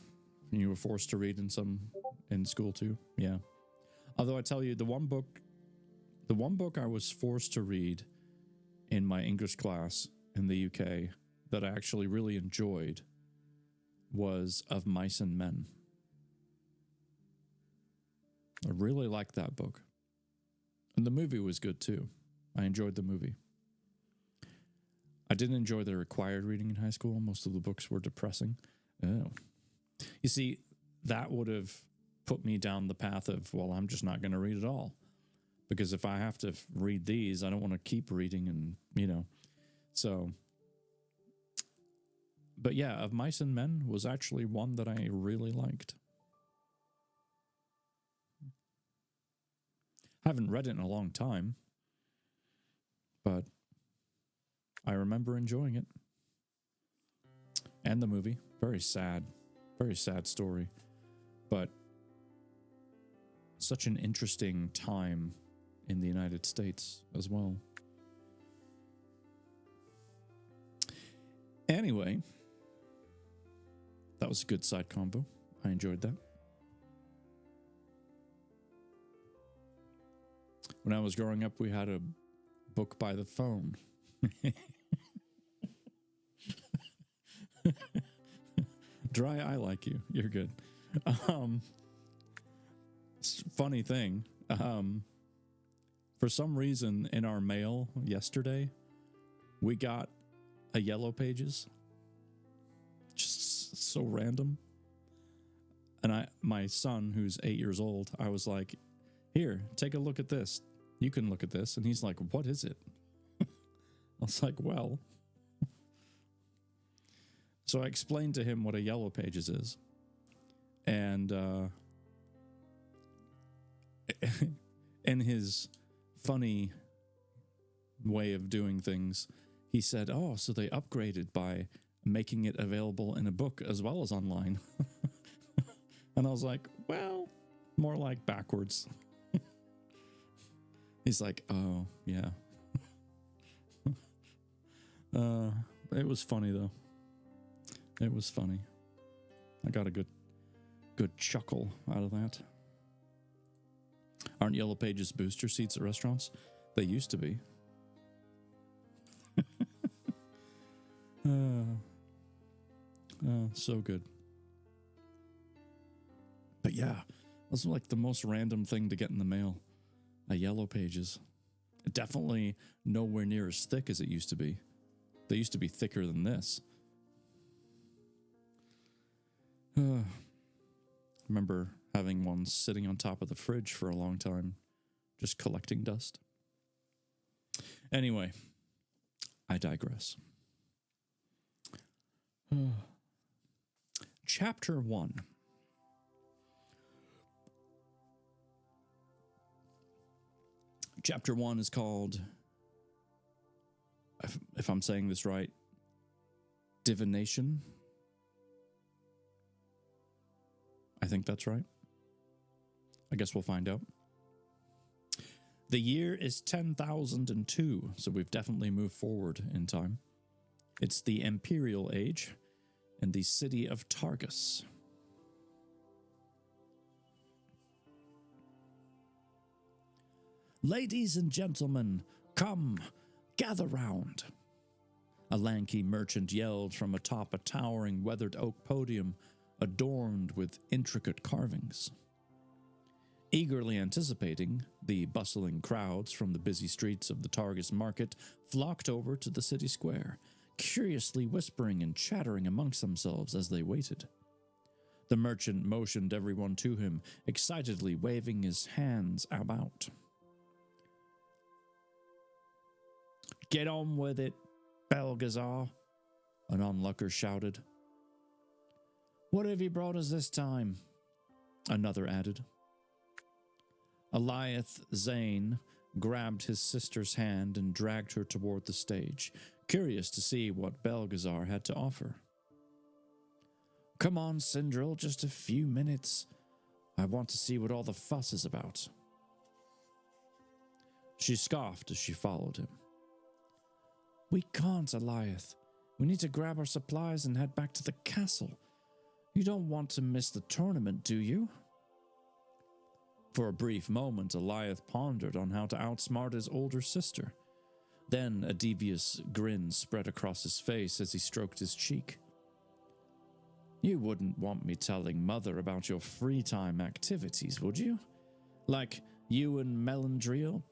You were forced to read in school, too. Yeah. Although I tell you, the The one book I was forced to read in my English class in the UK that I actually really enjoyed was Of Mice and Men. I really liked that book. And the movie was good too. I enjoyed the movie. I didn't enjoy the required reading in high school. Most of the books were depressing. Oh. You see, that would have put me down the path of, well, I'm just not going to read at all. Because if I have to read these, I don't want to keep reading and, So, but yeah, Of Mice and Men was actually one that I really liked. Haven't read it in a long time, but I remember enjoying it. And the movie. Very sad story. But such an interesting time in the United States as well. Anyway, that was a good side combo. I enjoyed that. When I was growing up, we had a book by the phone. Dry eye like you. You're good. Funny thing. For some reason in our mail yesterday, we got a Yellow Pages. Just so random. And my son, who's 8 years old, I was like, here, take a look at this. You can look at this. And he's like, what is it? I was like, well. So I explained to him what a Yellow Pages is. And in his funny way of doing things, he said, oh, so they upgraded by making it available in a book as well as online. And I was like, well, more like backwards. He's like, oh, yeah. It was funny, though. It was funny. I got a good chuckle out of that. Aren't Yellow Pages booster seats at restaurants? They used to be. So good. But yeah, this was like the most random thing to get in the mail. A Yellow Pages. Definitely nowhere near as thick as it used to be. They used to be thicker than this. Remember having one sitting on top of the fridge for a long time, just collecting dust. Anyway, I digress. Chapter 1. Chapter 1 is called, if I'm saying this right, Divination. I think that's right. I guess we'll find out. The year is 10,002, so we've definitely moved forward in time. It's the Imperial Age and the city of Targus. Ladies and gentlemen, come, gather round. A lanky merchant yelled from atop a towering weathered oak podium adorned with intricate carvings. Eagerly anticipating, the bustling crowds from the busy streets of the Targus market flocked over to the city square, curiously whispering and chattering amongst themselves as they waited. The merchant motioned everyone to him, excitedly waving his hands about. "Get on with it, Belgazar," an onlooker shouted. "What have you brought us this time?" another added. Eliath Zane grabbed his sister's hand and dragged her toward the stage, curious to see what Belgazar had to offer. "Come on, Sindril, just a few minutes. I want to see what all the fuss is about." She scoffed as she followed him. "We can't, Eliath. We need to grab our supplies and head back to the castle. You don't want to miss the tournament, do you?" For a brief moment, Eliath pondered on how to outsmart his older sister. Then a devious grin spread across his face as he stroked his cheek. You wouldn't want me telling Mother about your free time activities, would you? Like you and Melandriel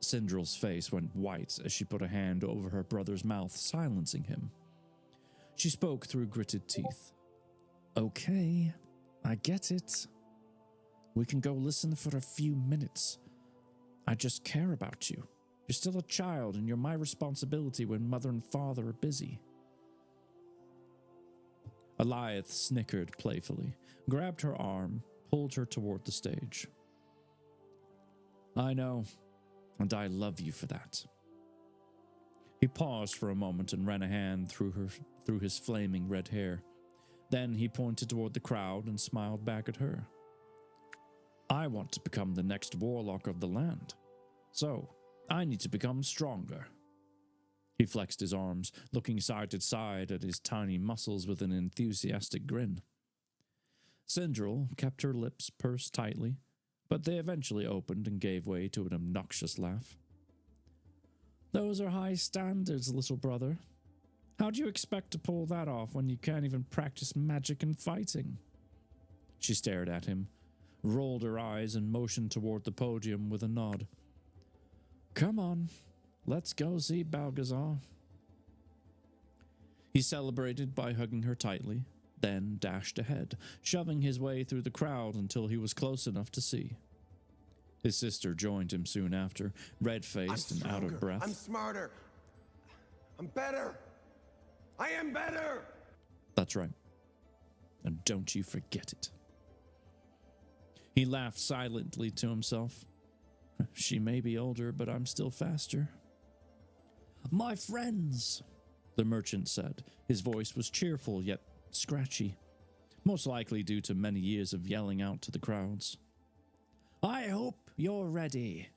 Sindril's face went white as she put a hand over her brother's mouth, silencing him. She spoke through gritted teeth. Okay, I get it. We can go listen for a few minutes. I just care about you. You're still a child, and you're my responsibility when Mother and Father are busy. Eliath snickered playfully, grabbed her arm, pulled her toward the stage. I know, and I love you for that. He paused for a moment and ran a hand through his flaming red hair. Then he pointed toward the crowd and smiled back at her. I want to become the next warlock of the land, so I need to become stronger. He flexed his arms, looking side to side at his tiny muscles with an enthusiastic grin. Sindril kept her lips pursed tightly, but they eventually opened and gave way to an obnoxious laugh. Those are high standards, little brother. How do you expect to pull that off when you can't even practice magic and fighting? She stared at him, rolled her eyes, and motioned toward the podium with a nod. Come on, let's go see Balgazar. He celebrated by hugging her tightly, then dashed ahead, shoving his way through the crowd until he was close enough to see. His sister joined him soon after, red-faced and out of breath. I'm smarter. I'm better. I am better. That's right. And don't you forget it. He laughed silently to himself. She may be older, but I'm still faster. My friends, the merchant said. His voice was cheerful yet scratchy, most likely due to many years of yelling out to the crowds. I hope you're ready,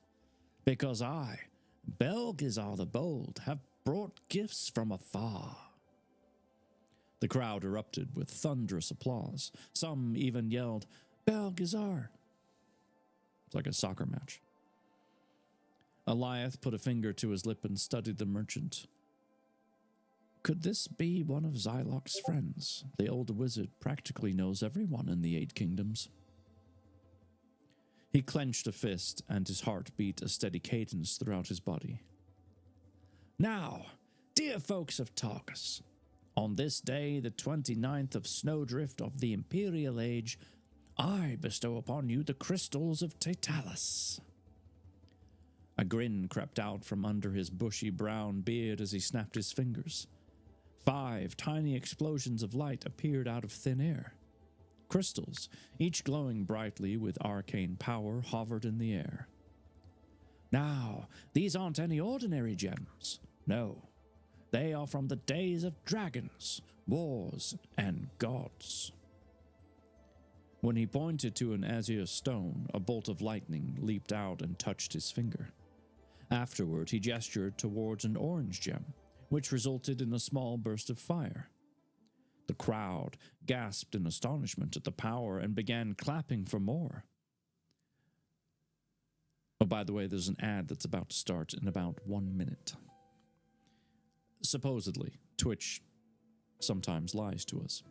because I, Balgazar the Bold, have brought gifts from afar. The crowd erupted with thunderous applause. Some even yelled, Balgazar. It's like a soccer match. Eliath put a finger to his lip and studied the merchant. Could this be one of Xylok's friends? The old wizard practically knows everyone in the 8 Kingdoms. He clenched a fist, and his heart beat a steady cadence throughout his body. Now, dear folks of Tarkus, on this day, the 29th of Snowdrift of the Imperial Age, I bestow upon you the crystals of Tatalis. A grin crept out from under his bushy brown beard as he snapped his fingers. 5 tiny explosions of light appeared out of thin air. Crystals, each glowing brightly with arcane power, hovered in the air. Now, these aren't any ordinary gems. No, they are from the days of dragons, wars, and gods. When he pointed to an azure stone, a bolt of lightning leaped out and touched his finger. Afterward, he gestured towards an orange gem, which resulted in a small burst of fire. The crowd gasped in astonishment at the power and began clapping for more. Oh, by the way, there's an ad that's about to start in about 1 minute. Supposedly, Twitch sometimes lies to us.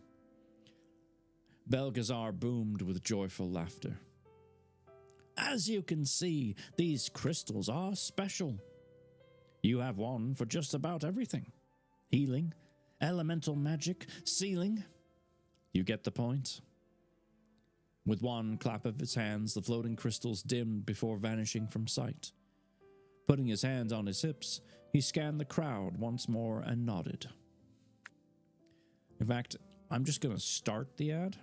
Balgazar boomed with joyful laughter. As you can see, these crystals are special. You have one for just about everything. Healing, elemental magic, sealing. You get the point? With one clap of his hands, the floating crystals dimmed before vanishing from sight. Putting his hands on his hips, he scanned the crowd once more and nodded. In fact, I'm just going to start the ad,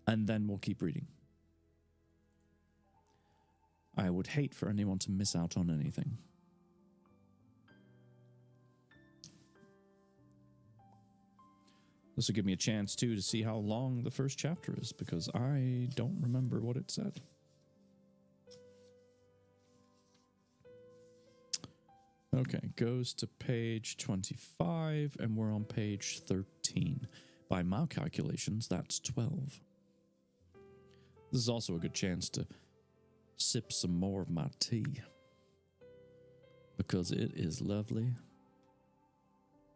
and then we'll keep reading. I would hate for anyone to miss out on anything. This will give me a chance, too, to see how long the first chapter is, because I don't remember what it said. Okay, goes to page 25, and we're on page 13. By my calculations, that's 12. This is also a good chance to sip some more of my tea, because it is lovely.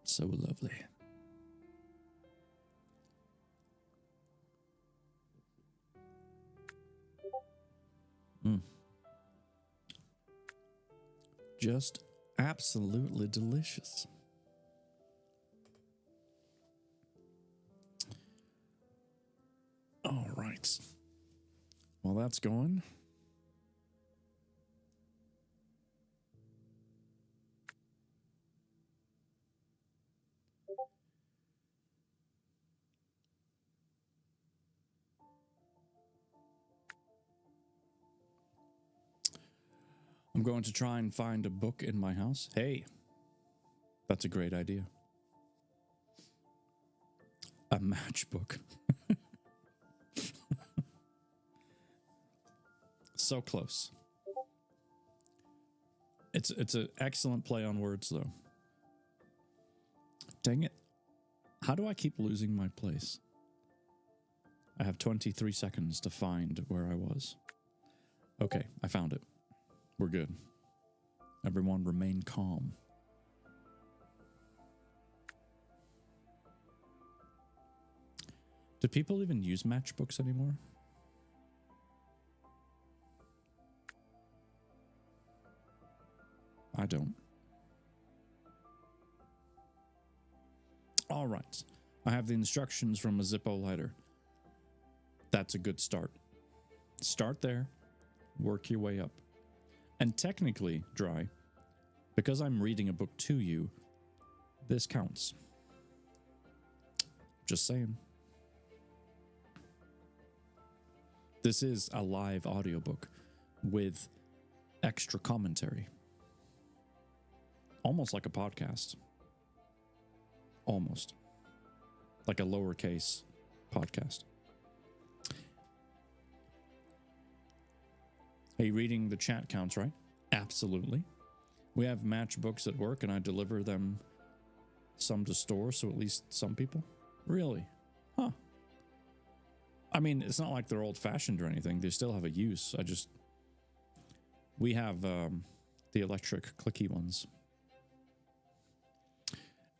So lovely. Just absolutely delicious. All right. Well, that's going. I'm going to try and find a book in my house. Hey, that's a great idea. A matchbook. So close. It's an excellent play on words, though. Dang it. How do I keep losing my place? I have 23 seconds to find where I was. Okay, I found it. We're good. Everyone remain calm. Do people even use matchbooks anymore? I don't. All right. I have the instructions from a Zippo lighter. That's a good start. Start there. Work your way up. And technically, Dry, because I'm reading a book to you, this counts. Just saying. This is a live audiobook with extra commentary. Almost like a podcast. Almost. Like a lowercase podcast. Hey, reading the chat counts, right? Absolutely. We have matchbooks at work and I deliver them some to store, so at least some people. Really? Huh. I mean, it's not like they're old-fashioned or anything. They still have a use. We have the electric clicky ones.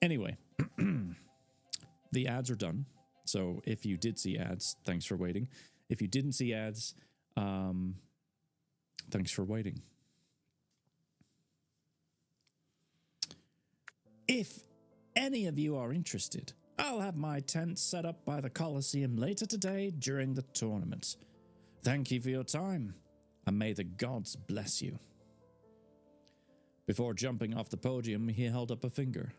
Anyway, the ads are done. So if you did see ads, thanks for waiting. If you didn't see ads, thanks for waiting. If any of you are interested, I'll have my tent set up by the Coliseum later today during the tournament. Thank you for your time, and may the gods bless you. Before jumping off the podium, he held up a finger.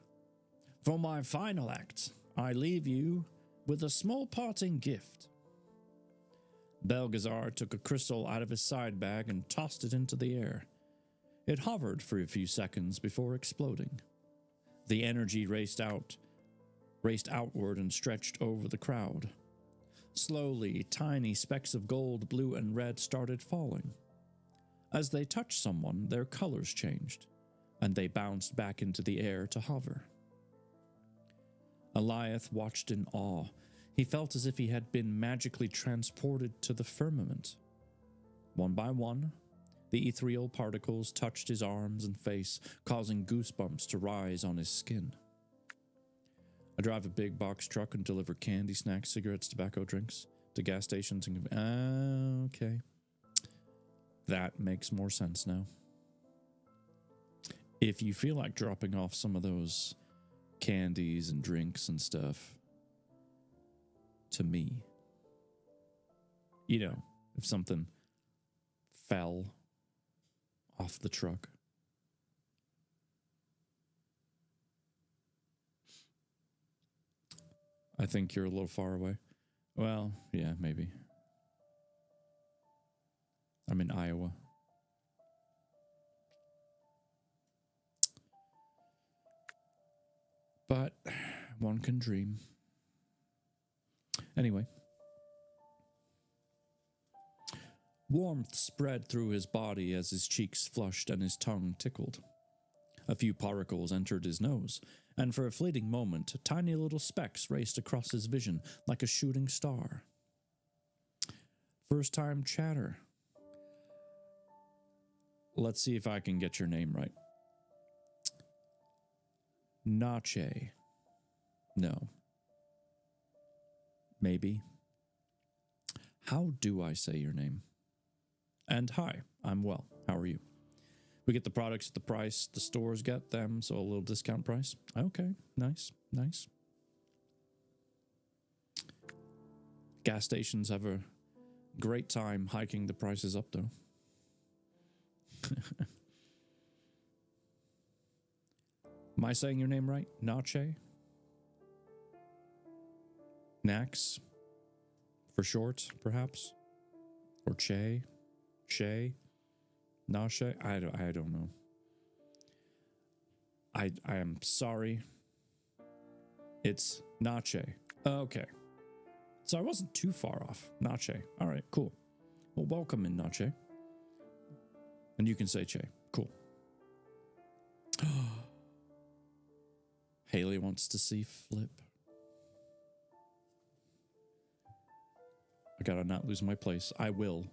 For my final act, I leave you with a small parting gift. Belgazar took a crystal out of his side bag and tossed it into the air. It hovered for a few seconds before exploding. The energy raced outward and stretched over the crowd. Slowly, tiny specks of gold, blue, and red started falling. As they touched someone, their colors changed, and they bounced back into the air to hover. Eliath watched in awe. He felt as if he had been magically transported to the firmament. One by one, the ethereal particles touched his arms and face, causing goosebumps to rise on his skin. I drive a big box truck and deliver candy, snacks, cigarettes, tobacco, drinks to gas stations and... okay. That makes more sense now. If you feel like dropping off some of those candies and drinks and stuff to me, you know, if something fell off the truck, I think you're a little far away. Well, yeah, maybe. I'm in Iowa. But one can dream. Anyway. Warmth spread through his body as his cheeks flushed and his tongue tickled. A few particles entered his nose, and for a fleeting moment, tiny little specks raced across his vision like a shooting star. First time chatter. Let's see if I can get your name right. Nache. No. Maybe. How do I say your name? And hi, I'm well. How are you? We get the products at the price the stores get them, so a little discount price. Okay, nice, nice. Gas stations have a great time hiking the prices up, though. Am I saying your name right? Nache? Nax? For short, perhaps? Or Che? Shay? Nache? I don't know. I am sorry. It's Nache. Okay. So I wasn't too far off. Nache. All right, cool. Well, welcome in, Nache. And you can say Che. Cool. Haley wants to see Flip. I gotta not lose my place. I will.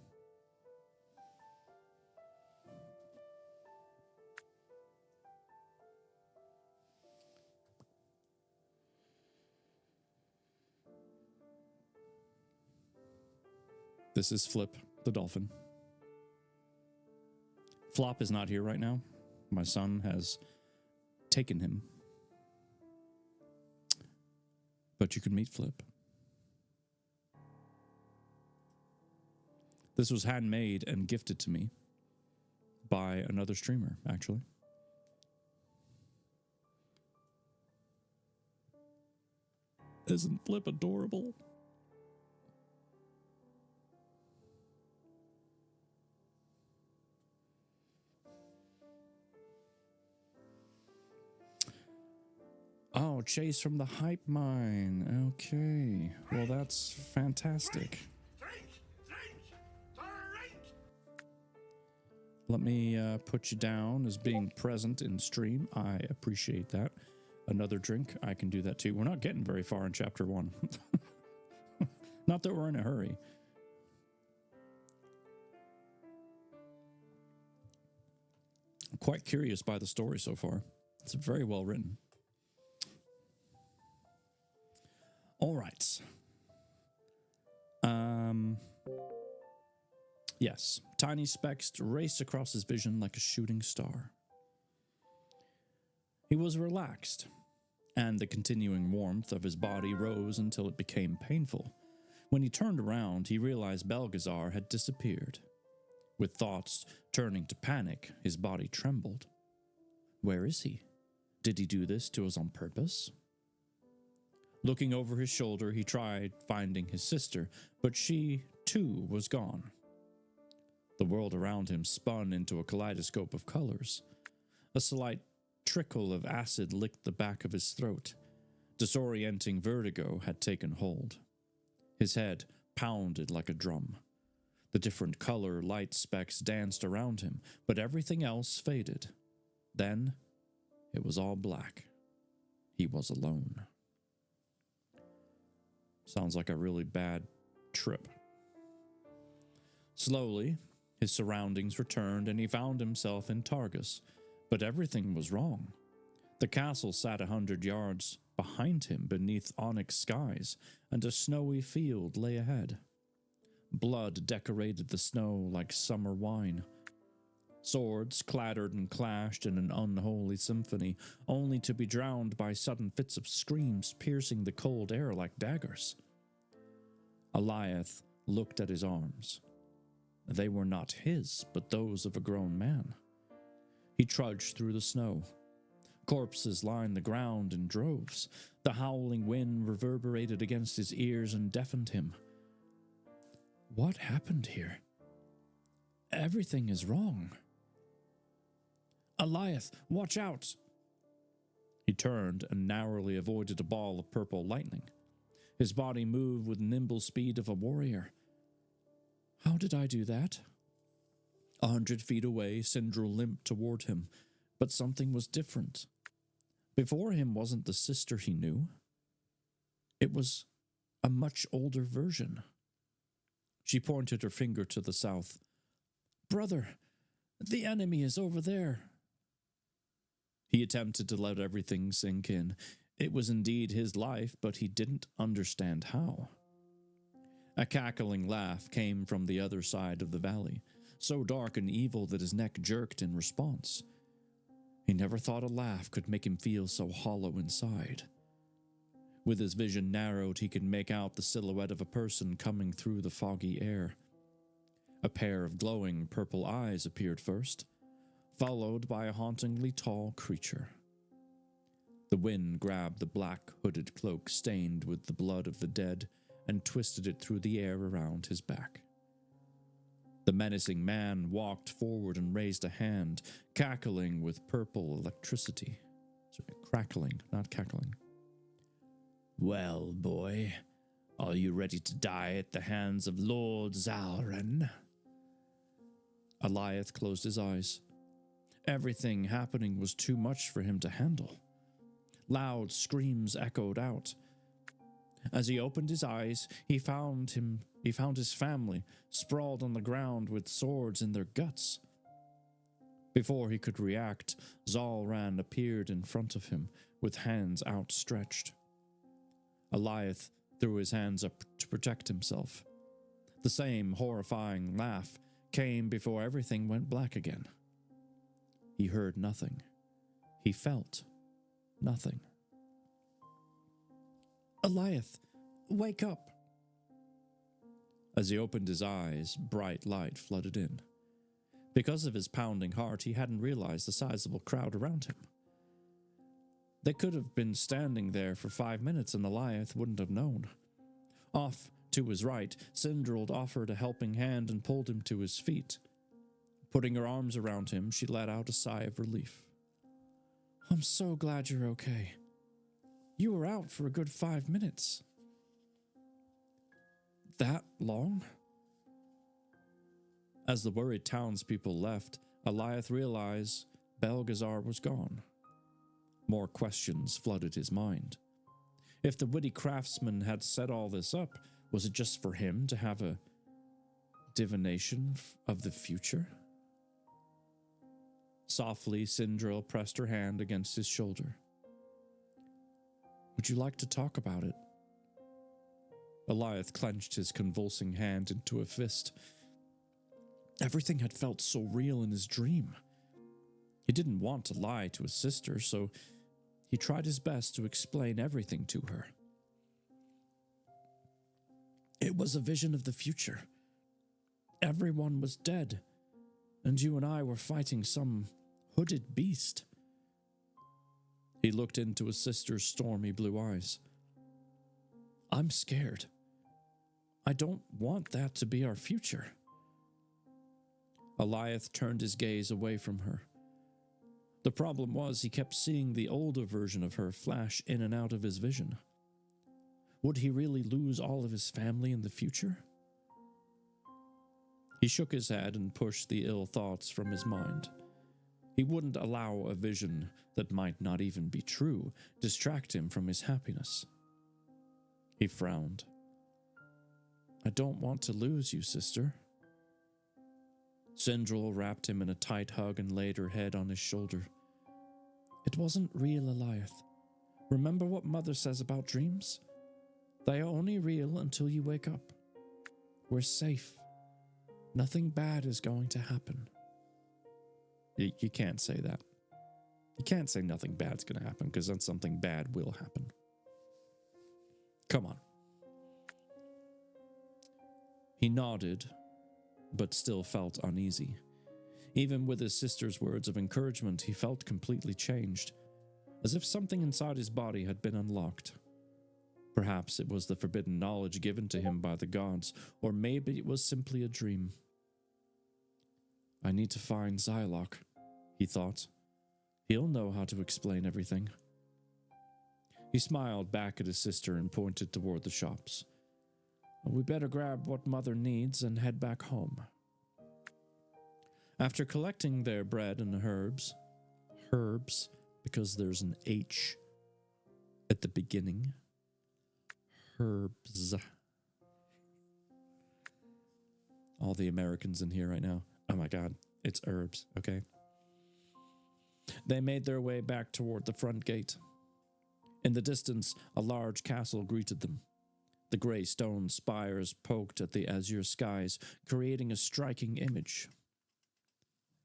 This is Flip, the dolphin. Flop is not here right now. My son has taken him. But you can meet Flip. This was handmade and gifted to me by another streamer, actually. Isn't Flip adorable? Oh, Chase from the Hype Mine. Okay. Well, that's fantastic. Let me put you down as being present in stream. I appreciate that. Another drink, I can do that too. We're not getting very far in chapter 1. Not that we're in a hurry. I'm quite curious by the story so far. It's very well written. All right. Yes. Tiny specks raced across his vision like a shooting star. He was relaxed, and the continuing warmth of his body rose until it became painful. When he turned around, he realized Belgazar had disappeared. With thoughts turning to panic, his body trembled. Where is he? Did he do this to us on purpose? Looking over his shoulder, he tried finding his sister, but she, too, was gone. The world around him spun into a kaleidoscope of colors. A slight trickle of acid licked the back of his throat. Disorienting vertigo had taken hold. His head pounded like a drum. The different color light specks danced around him, but everything else faded. Then, it was all black. He was alone. Sounds like a really bad trip. Slowly, his surroundings returned and he found himself in Targus, but everything was wrong. The castle sat 100 yards behind him beneath onyx skies, and a snowy field lay ahead. Blood decorated the snow like summer wine. Swords clattered and clashed in an unholy symphony, only to be drowned by sudden fits of screams piercing the cold air like daggers. Eliath looked at his arms. They were not his, but those of a grown man. He trudged through the snow. Corpses lined the ground in droves. The howling wind reverberated against his ears and deafened him. What happened here? Everything is wrong. Eliath, watch out! He turned and narrowly avoided a ball of purple lightning. His body moved with nimble speed of a warrior. How did I do that? 100 feet away, Sindril limped toward him, but something was different. Before him wasn't the sister he knew. It was a much older version. She pointed her finger to the south. "Brother, the enemy is over there." He attempted to let everything sink in. It was indeed his life, but he didn't understand how. A cackling laugh came from the other side of the valley, so dark and evil that his neck jerked in response. He never thought a laugh could make him feel so hollow inside. With his vision narrowed, he could make out the silhouette of a person coming through the foggy air. A pair of glowing purple eyes appeared first, followed by a hauntingly tall creature. The wind grabbed the black hooded cloak stained with the blood of the dead and twisted it through the air around his back. The menacing man walked forward and raised a hand, cackling with purple electricity. Sorry, crackling, not cackling. "Well, boy, are you ready to die at the hands of Lord Zalren?" Eliath closed his eyes. Everything happening was too much for him to handle. Loud screams echoed out. As he opened his eyes, he found his family sprawled on the ground with swords in their guts. Before he could react, Zalran appeared in front of him with hands outstretched. Eliath threw his hands up to protect himself. The same horrifying laugh came before everything went black again. He heard nothing. He felt nothing. "Eliath, wake up!" As he opened his eyes, bright light flooded in. Because of his pounding heart, he hadn't realized the sizable crowd around him. They could have been standing there for 5 minutes and Eliath wouldn't have known. Off to his right, Sindrald offered a helping hand and pulled him to his feet. Putting her arms around him, she let out a sigh of relief. "I'm so glad you're okay. You were out for a good 5 minutes." "That long?" As the worried townspeople left, Eliath realized Belgazar was gone. More questions flooded his mind. If the witty craftsman had set all this up, was it just for him to have a divination of the future? Softly, Sindril pressed her hand against his shoulder. "Would you like to talk about it?" Eliath clenched his convulsing hand into a fist. Everything had felt so real in his dream. He didn't want to lie to his sister, so he tried his best to explain everything to her. "It was a vision of the future. Everyone was dead, and you and I were fighting some hooded beast." He looked into his sister's stormy blue eyes. "I'm scared. I don't want that to be our future." Eliath turned his gaze away from her. The problem was he kept seeing the older version of her flash in and out of his vision. Would he really lose all of his family in the future? He shook his head and pushed the ill thoughts from his mind. He wouldn't allow a vision that might not even be true distract him from his happiness. He frowned. "I don't want to lose you, sister." Sindril wrapped him in a tight hug and laid her head on his shoulder. "It wasn't real, Eliath. Remember what Mother says about dreams? They are only real until you wake up. We're safe. Nothing bad is going to happen." You can't say that. You can't say nothing bad's going to happen, because then something bad will happen. Come on. He nodded, but still felt uneasy. Even with his sister's words of encouragement, he felt completely changed, as if something inside his body had been unlocked. Perhaps it was the forbidden knowledge given to him by the gods, or maybe it was simply a dream. "I need to find Zylok," he thought. "He'll know how to explain everything." He smiled back at his sister and pointed toward the shops. "We better grab what Mother needs and head back home." After collecting their bread and herbs, because there's an H at the beginning, herbs. all the Americans in here right now. Oh my god, it's herbs, okay? They made their way back toward the front gate. In the distance, a large castle greeted them. The gray stone spires poked at the azure skies, creating a striking image.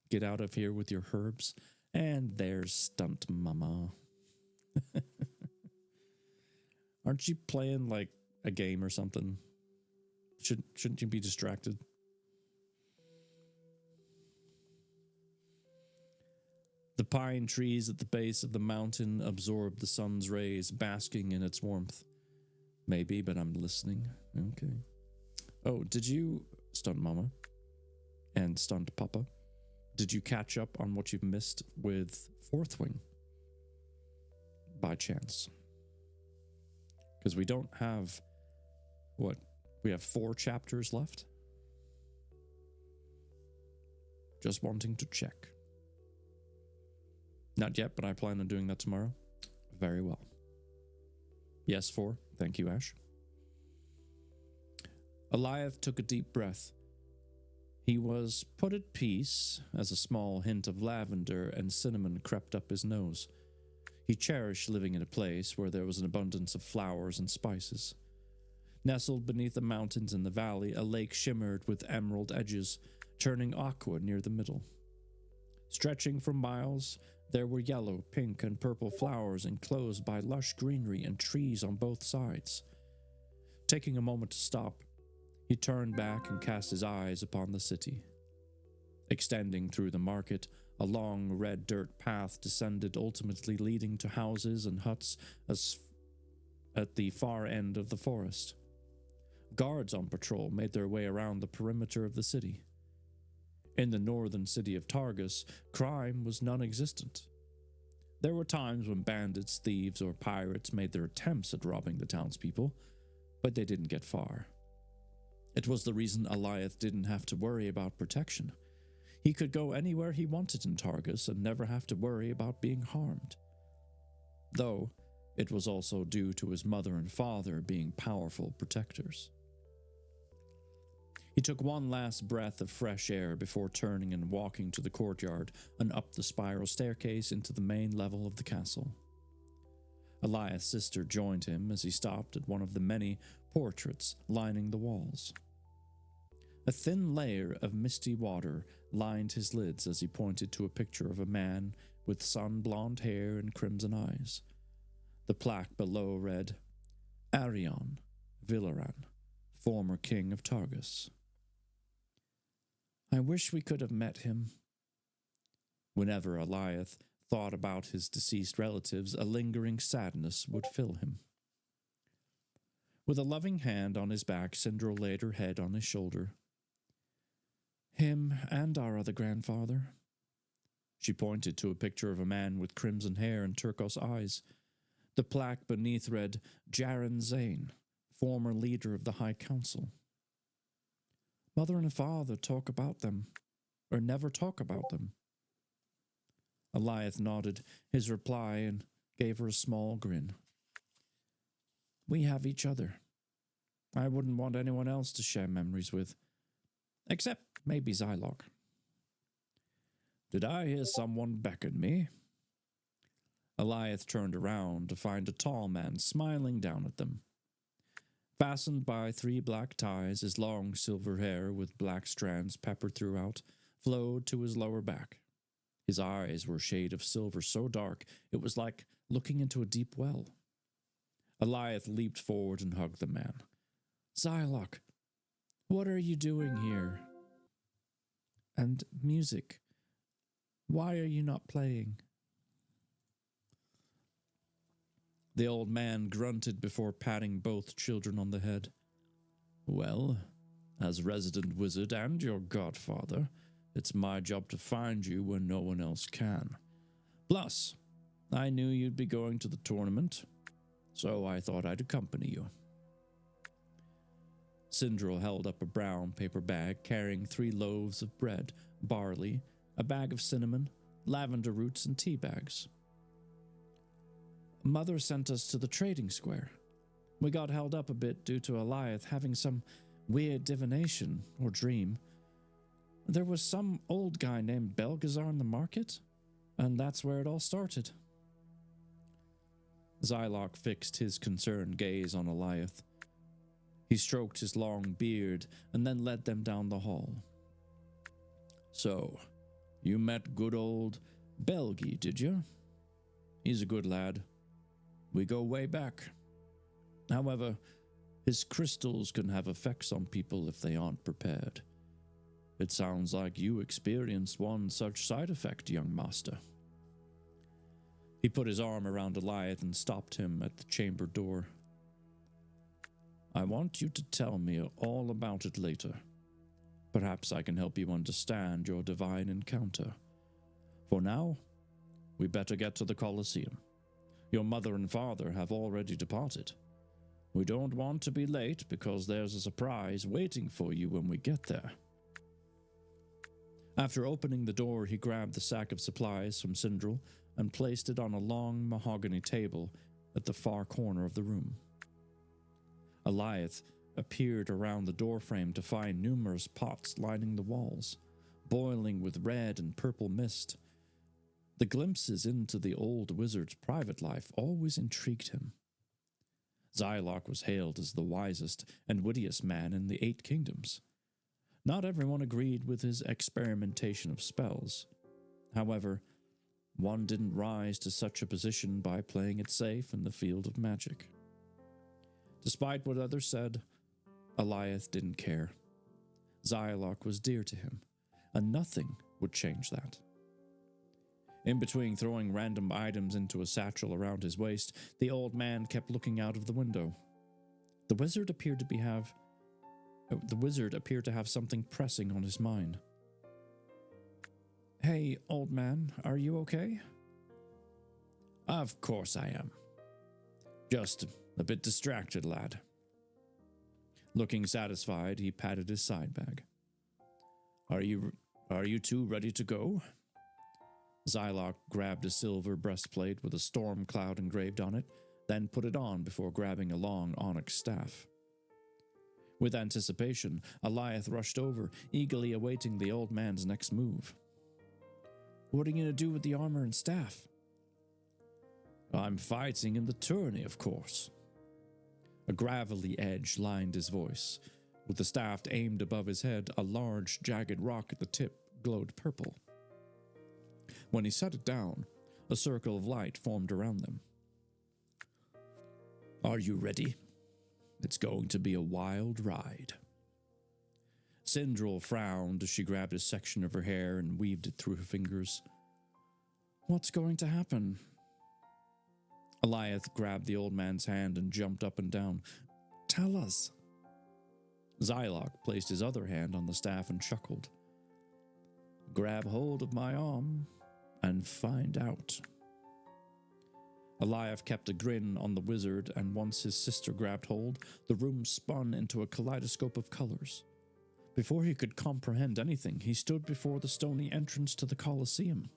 Get out of here with your herbs, and there's Stunt Mama. Aren't you playing like a game or something? Shouldn't you be distracted? The pine trees at the base of the mountain absorb the sun's rays, basking in its warmth. Maybe, but I'm listening. Okay. Oh, did you, Stunt Mama and Stunt Papa, did you catch up on what you've missed with Fourth Wing? By chance? Because we don't have, we have 4 chapters left? Just wanting to check. Not yet, but I plan on doing that tomorrow. Very well. Yes, 4. Thank you, Ash. Eliath took a deep breath. He was put at peace as a small hint of lavender and cinnamon crept up his nose. He cherished living in a place where there was an abundance of flowers and spices. Nestled beneath the mountains in the valley, a lake shimmered with emerald edges, turning aqua near the middle. Stretching for miles, there were yellow, pink, and purple flowers enclosed by lush greenery and trees on both sides. Taking a moment to stop, he turned back and cast his eyes upon the city. Extending through the market, a long red dirt path descended, ultimately leading to houses and huts at the far end of the forest. Guards on patrol made their way around the perimeter of the city. In the northern city of Targus, crime was non-existent. There were times when bandits, thieves, or pirates made their attempts at robbing the townspeople, but they didn't get far. It was the reason Eliath didn't have to worry about protection. He could go anywhere he wanted in Targus and never have to worry about being harmed. Though, it was also due to his mother and father being powerful protectors. He took one last breath of fresh air before turning and walking to the courtyard and up the spiral staircase into the main level of the castle. Eliath's sister joined him as he stopped at one of the many portraits lining the walls. A thin layer of misty water lined his lids as he pointed to a picture of a man with sun-blonde hair and crimson eyes. The plaque below read, Arion Villaran, former king of Targus. I wish we could have met him. Whenever Eliath thought about his deceased relatives, a lingering sadness would fill him. With a loving hand on his back, Sindral laid her head on his shoulder. Him and our other grandfather. She pointed to a picture of a man with crimson hair and turquoise eyes. The plaque beneath read, Jaren Zane, former leader of the High Council. Mother and father talk about them, or never talk about them. Eliath nodded his reply and gave her a small grin. We have each other. I wouldn't want anyone else to share memories with, except maybe Zylok. Did I hear someone beckon me? Eliath turned around to find a tall man smiling down at them. Fastened by 3 black ties, his long silver hair with black strands peppered throughout flowed to his lower back. His eyes were a shade of silver so dark it was like looking into a deep well. Eliath leaped forward and hugged the man. Zylok, what are you doing here? And music. Why are you not playing? The old man grunted before patting both children on the head. Well, as resident wizard and your godfather, it's my job to find you when no one else can. Plus, I knew you'd be going to the tournament, so I thought I'd accompany you. Sindral held up a brown paper bag carrying 3 loaves of bread, barley, a bag of cinnamon, lavender roots, and tea bags. Mother sent us to the trading square. We got held up a bit due to Eliath having some weird divination or dream There was some old guy named Belgazar in the market, and that's where it all started. Zylok fixed his concerned gaze on Eliath. He stroked his long beard and then led them down the hall. So, you met good old Belgi, did you? He's a good lad. We go way back. However, his crystals can have effects on people if they aren't prepared. It sounds like you experienced one such side effect, young master. He put his arm around Eliath and stopped him at the chamber door. I want you to tell me all about it later. Perhaps I can help you understand your divine encounter. For now, we better get to the Colosseum. Your mother and father have already departed. We don't want to be late because there's a surprise waiting for you when we get there. After opening the door, he grabbed the sack of supplies from Sindril and placed it on a long mahogany table at the far corner of the room. Eliath appeared around the doorframe to find numerous pots lining the walls, boiling with red and purple mist. The glimpses into the old wizard's private life always intrigued him. Zylok was hailed as the wisest and wittiest man in the 8 kingdoms. Not everyone agreed with his experimentation of spells. However, one didn't rise to such a position by playing it safe in the field of magic. Despite what others said, Eliath didn't care. Zylok was dear to him, and nothing would change that. In between throwing random items into a satchel around his waist, the old man kept looking out of the window. The wizard appeared to have something pressing on his mind. Hey, old man, are you okay? Of course I am. Just a bit distracted, lad. Looking satisfied, he patted his side bag. Are you two ready to go? Zylok grabbed a silver breastplate with a storm cloud engraved on it, then put it on before grabbing a long onyx staff. With anticipation, Eliath rushed over, eagerly awaiting the old man's next move. What are you going to do with the armor and staff? I'm fighting in the tourney, of course. A gravelly edge lined his voice. With the staff aimed above his head, a large, jagged rock at the tip glowed purple. When he set it down, a circle of light formed around them. Are you ready? It's going to be a wild ride. Sindril frowned as she grabbed a section of her hair and weaved it through her fingers. What's going to happen? Eliath grabbed the old man's hand and jumped up and down. Tell us. Zylok placed his other hand on the staff and chuckled. Grab hold of my arm and find out. Eliath kept a grin on the wizard, and once his sister grabbed hold, the room spun into a kaleidoscope of colors. Before he could comprehend anything, he stood before the stony entrance to the Colosseum.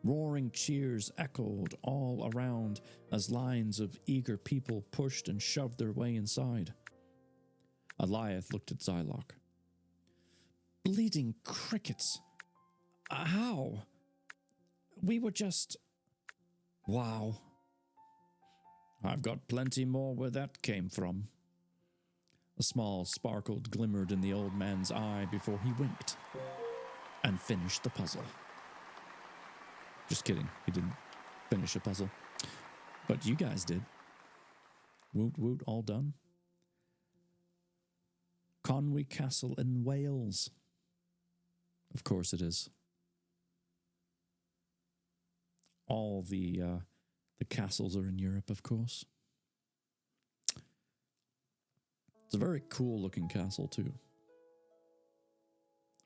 Roaring cheers echoed all around as lines of eager people pushed and shoved their way inside. Eliath looked at Zylok. Bleeding crickets! How? We were just... Wow. I've got plenty more where that came from. A small sparkle glimmered in the old man's eye before he winked and finished the puzzle. Just kidding, he didn't finish a puzzle. But you guys did. Woot woot, all done. Conwy Castle in Wales. Of course it is. All the castles are in Europe, of course. It's a very cool looking castle, too.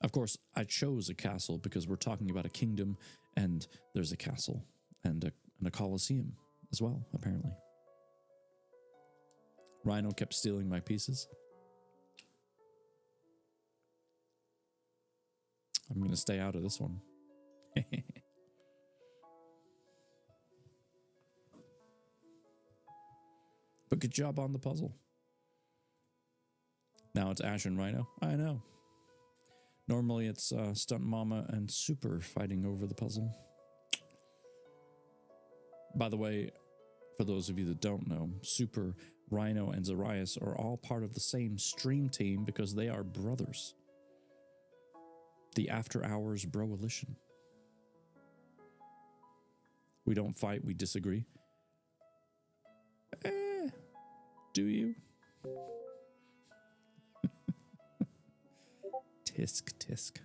Of course, I chose a castle because we're talking about a kingdom, and there's a castle and a Colosseum as well, apparently. Rhino kept stealing my pieces. I'm going to stay out of this one. But good job on the puzzle. Now it's Ash and Rhino. I know. Normally it's Stunt Mama and Super fighting over the puzzle. By the way, for those of you that don't know, Super, Rhino, and Zarias are all part of the same stream team because they are brothers. The After Hours Broalition. We don't fight, we disagree. Do you? Tisk, tisk.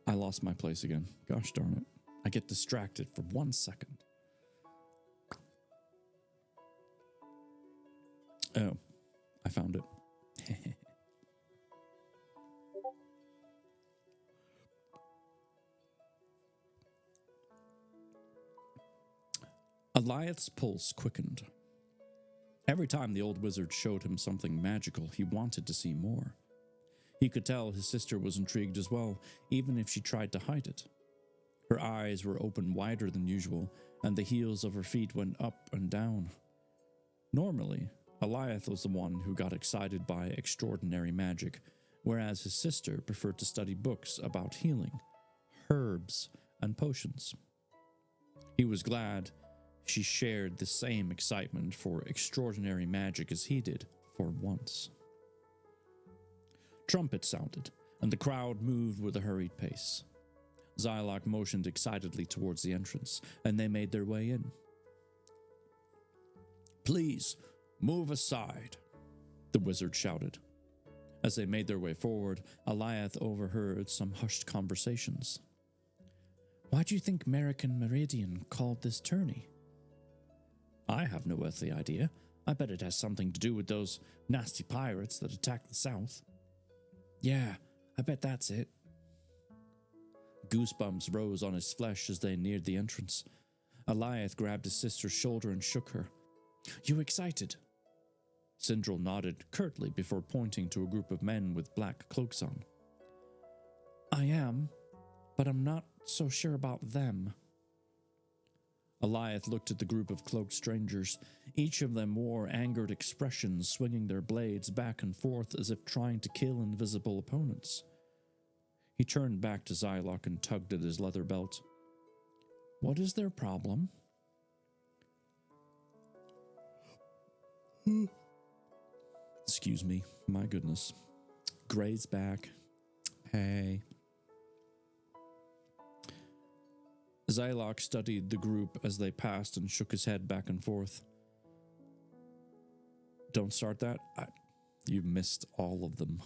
I lost my place again. Gosh darn it. I get distracted for 1 second. Oh, I found it. Eliath's pulse quickened. Every time the old wizard showed him something magical, he wanted to see more. He could tell his sister was intrigued as well, even if she tried to hide it. Her eyes were open wider than usual, and the heels of her feet went up and down. Normally, Eliath was the one who got excited by extraordinary magic, whereas his sister preferred to study books about healing, herbs, and potions. He was glad she shared the same excitement for extraordinary magic as he did, for once. Trumpets sounded, and the crowd moved with a hurried pace. Zylok motioned excitedly towards the entrance, and they made their way in. "Please, move aside," the wizard shouted. As they made their way forward, Eliath overheard some hushed conversations. "Why do you think Merrick and Meridian called this tourney?" "I have no earthly idea. I bet it has something to do with those nasty pirates that attacked the south." "Yeah, I bet that's it." Goosebumps rose on his flesh as they neared the entrance. Eliath grabbed his sister's shoulder and shook her. "You excited?" Sindril nodded curtly before pointing to a group of men with black cloaks on. "I am, but I'm not so sure about them." Eliath looked at the group of cloaked strangers. Each of them wore angered expressions, swinging their blades back and forth as if trying to kill invisible opponents. He turned back to Zylok and tugged at his leather belt. "What is their problem?" Excuse me, my goodness. Gray's back. Hey. Zylok studied the group as they passed and shook his head back and forth. "Don't start that. You missed all of them."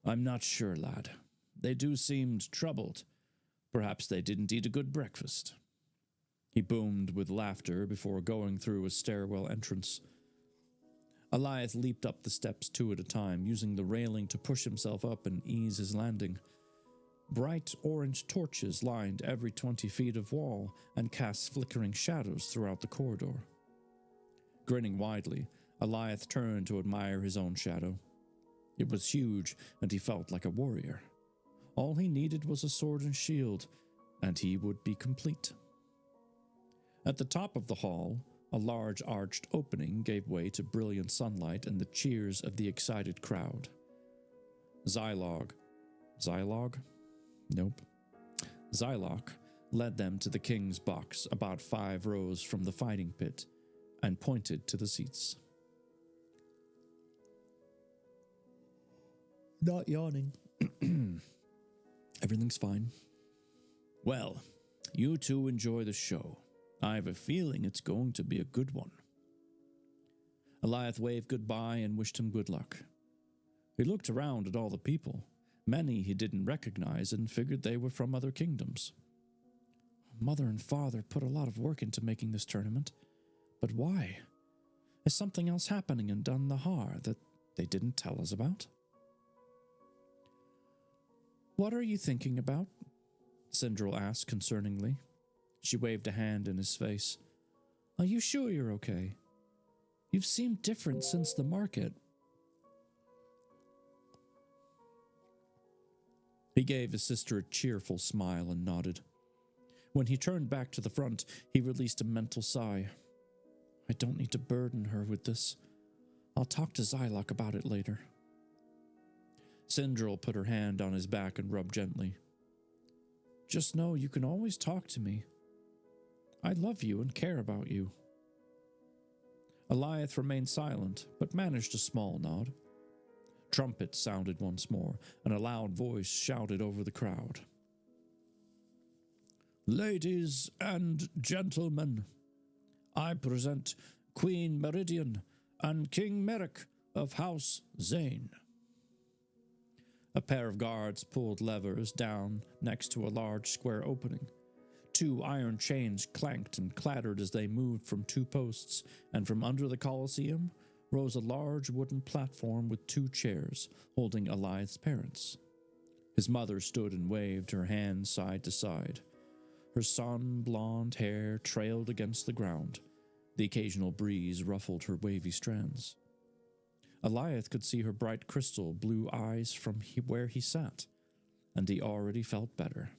"I'm not sure, lad. They do seem troubled. Perhaps they didn't eat a good breakfast." He boomed with laughter before going through a stairwell entrance. Eliath leaped up the steps two at a time, using the railing to push himself up and ease his landing. Bright orange torches lined every 20 feet of wall and cast flickering shadows throughout the corridor. Grinning widely, Eliath turned to admire his own shadow. It was huge, and he felt like a warrior. All he needed was a sword and shield, and he would be complete. At the top of the hall, a large arched opening gave way to brilliant sunlight and the cheers of the excited crowd. Zylok? Nope. Zylok led them to the king's box about 5 rows from the fighting pit and pointed to the seats. Not yawning. Everything's fine. "Well, you two enjoy the show. I have a feeling it's going to be a good one." Eliath waved goodbye and wished him good luck. He looked around at all the people. Many he didn't recognize and figured they were from other kingdoms. Mother and father put a lot of work into making this tournament. But why? Is something else happening in Dun Nahar that they didn't tell us about? "What are you thinking about?" Sindril asked concerningly. She waved a hand in his face. "Are you sure you're okay? You've seemed different since the market." He gave his sister a cheerful smile and nodded. When he turned back to the front, he released a mental sigh. "I don't need to burden her with this. I'll talk to Zylok about it later. Sindril put her hand on his back and rubbed gently. Just know you can always talk to me. I love you and care about you. Eliath remained silent, but managed a small nod. Trumpets sounded once more, and a loud voice shouted over the crowd. Ladies and gentlemen, I present Queen Meridian and King Merrick of House Zane. A pair of guards pulled levers down next to a large square opening. 2 iron chains clanked and clattered as they moved from 2 posts, and from under the Colosseum rose a large wooden platform with 2 chairs holding Eliath's parents. His mother stood and waved her hands side to side. Her sun-blonde hair trailed against the ground. The occasional breeze ruffled her wavy strands. Eliath could see her bright crystal blue eyes from where he sat, and he already felt better.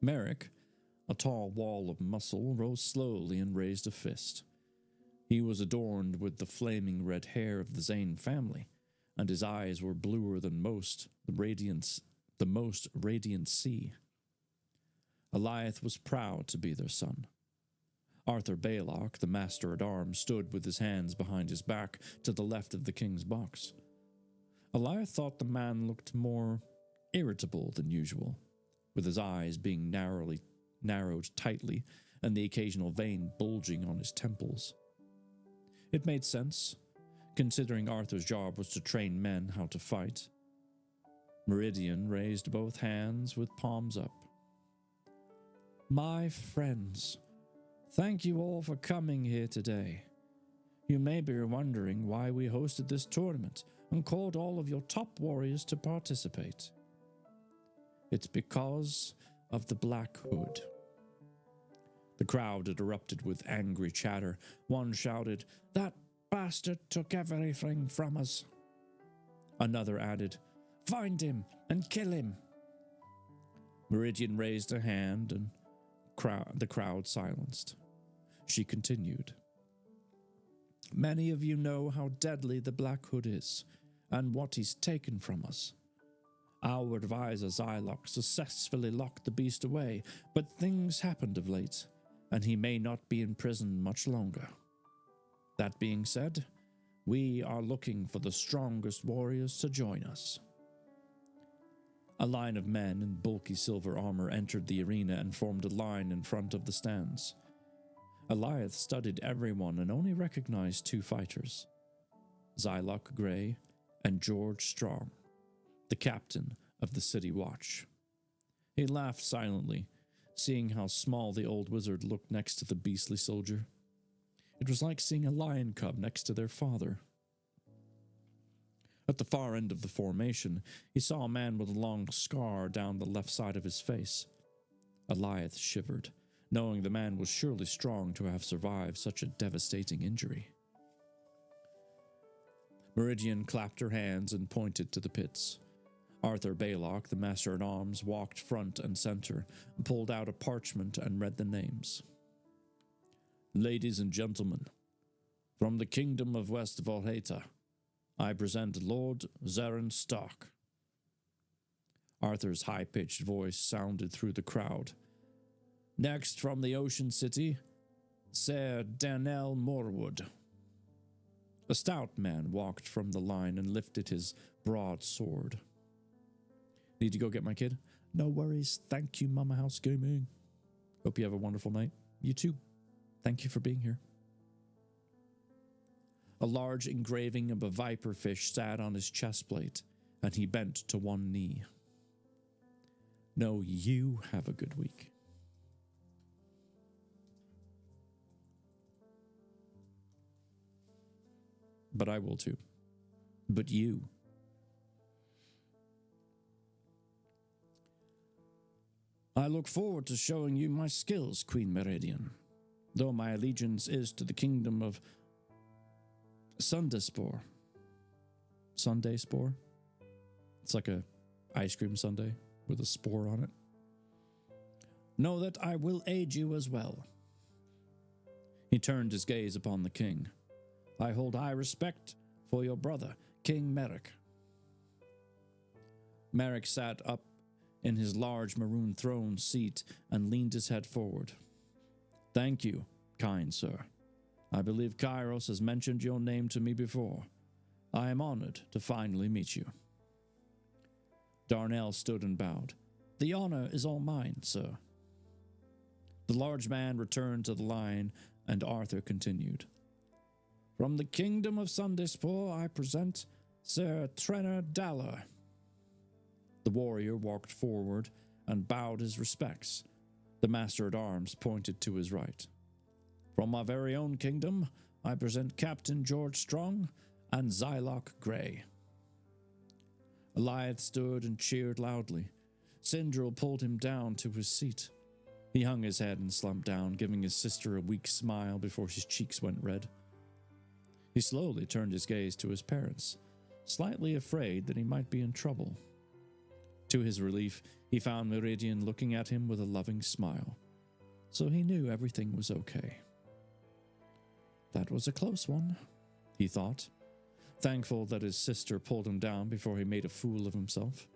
Merrick, a tall wall of muscle, rose slowly and raised a fist. He was adorned with the flaming red hair of the Zane family, and his eyes were bluer than the most radiant sea. Eliath was proud to be their son. Arthur Baylock, the master-at-arms, stood with his hands behind his back to the left of the king's box. Eliath thought the man looked more irritable than usual, with his eyes being narrowed tightly and the occasional vein bulging on his temples. It made sense, considering Arthur's job was to train men how to fight. Meridian raised both hands with palms up. My friends, thank you all for coming here today. You may be wondering why we hosted this tournament and called all of your top warriors to participate. It's because of the Black Hood. The crowd had erupted with angry chatter. One shouted, "That bastard took everything from us." Another added, "Find him and kill him." Meridian raised a hand and the crowd silenced. She continued, "Many of you know how deadly the Black Hood is, and what he's taken from us. Our advisor Zylok successfully locked the beast away, but things happened of late, and he may not be in prison much longer. That being said, we are looking for the strongest warriors to join us." A line of men in bulky silver armor entered the arena and formed a line in front of the stands. Eliath studied everyone and only recognized 2 fighters, Zylok Grey and George Strong, the captain of the City Watch. He laughed silently, seeing how small the old wizard looked next to the beastly soldier. It was like seeing a lion cub next to their father. At the far end of the formation, he saw a man with a long scar down the left side of his face. Eliath shivered, knowing the man was surely strong to have survived such a devastating injury. Meridian clapped her hands and pointed to the pits. Arthur Baylock, the master-at-arms, walked front and center, pulled out a parchment and read the names. "Ladies and gentlemen, from the kingdom of West Volheta, I present Lord Zarin Stark." Arthur's high-pitched voice sounded through the crowd. "Next, from the Ocean City, Sir Darnell Morwood." A stout man walked from the line and lifted his broad sword. "Need to go get my kid?" "No worries. Thank you, Mama House Gaming. Hope you have a wonderful night." "You too. Thank you for being here." A large engraving of a viper fish sat on his chest plate, and he bent to one knee. "No, you have a good week." "But I will too. But you." "I look forward to showing you my skills, Queen Meridian, though my allegiance is to the kingdom of Sundaspore." Sunday spore? It's like a ice cream sundae with a spore on it. "Know that I will aid you as well." He turned his gaze upon the king. I hold high respect for your brother, King Merrick. Merrick sat up in his large maroon throne seat and leaned his head forward. Thank you, kind sir. I believe Kairos has mentioned your name to me before. I am honored to finally meet you. Darnell stood and bowed. The honor is all mine, sir. The large man returned to the line, and Arthur continued. From the kingdom of Sundispor, I present Sir Trenor Daller. The warrior walked forward and bowed his respects. The master-at-arms pointed to his right. From my very own kingdom, I present Captain George Strong and Zylock Grey. Eliath stood and cheered loudly. Sindril pulled him down to his seat. He hung his head and slumped down, giving his sister a weak smile before his cheeks went red. He slowly turned his gaze to his parents, slightly afraid that he might be in trouble. To his relief, he found Meridian looking at him with a loving smile, so he knew everything was okay. That was a close one, he thought, thankful that his sister pulled him down before he made a fool of himself.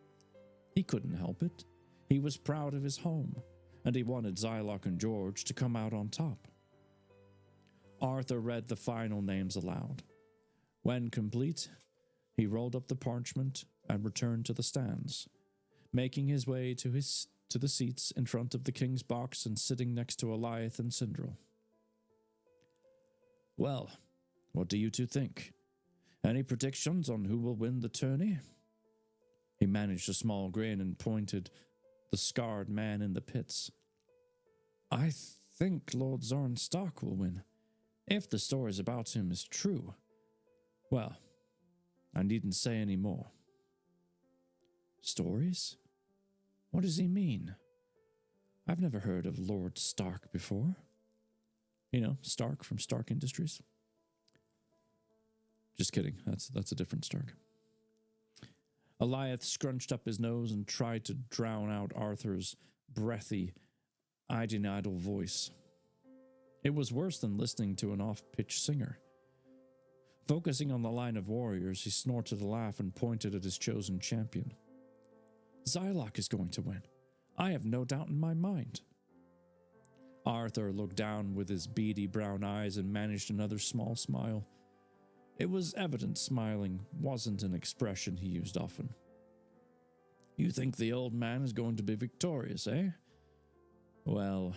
He couldn't help it. He was proud of his home, and he wanted Zylock and George to come out on top. Arthur read the final names aloud. When complete, he rolled up the parchment and returned to the stands, making his way to the seats in front of the king's box and sitting next to Eliath and Sindril. Well, what do you two think? Any predictions on who will win the tourney? He managed a small grin and pointed the scarred man in the pits. I think Lord Zorn Stark will win, if the stories about him is true. Well, I needn't say any more. Stories? What does he mean? I've never heard of Lord Stark before. You know, Stark from Stark Industries. Just kidding, that's a different Stark. Eliath scrunched up his nose and tried to drown out Arthur's breathy, idle voice. It was worse than listening to an off-pitch singer. Focusing on the line of warriors, he snorted a laugh and pointed at his chosen champion. Zylock is going to win. I have no doubt in my mind. Arthur looked down with his beady brown eyes and managed another small smile. It was evident smiling wasn't an expression he used often. You think the old man is going to be victorious, eh? Well,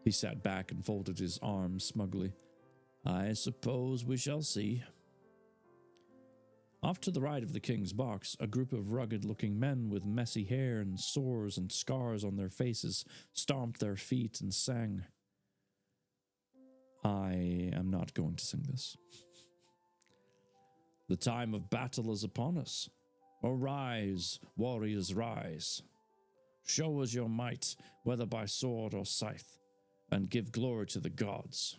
he sat back and folded his arms smugly. I suppose we shall see. Off to the right of the king's box, a group of rugged-looking men with messy hair and sores and scars on their faces stomped their feet and sang. I am not going to sing this. The time of battle is upon us. Arise, warriors, rise. Show us your might, whether by sword or scythe, and give glory to the gods.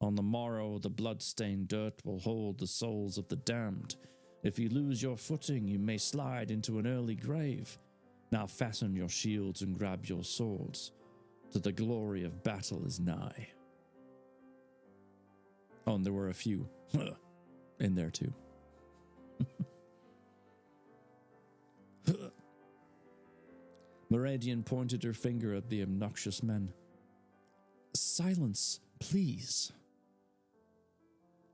On the morrow, the blood-stained dirt will hold the souls of the damned. If you lose your footing, you may slide into an early grave. Now fasten your shields and grab your swords, to the glory of battle is nigh. Oh, and there were a few in there too. Meridian pointed her finger at the obnoxious men. Silence, please.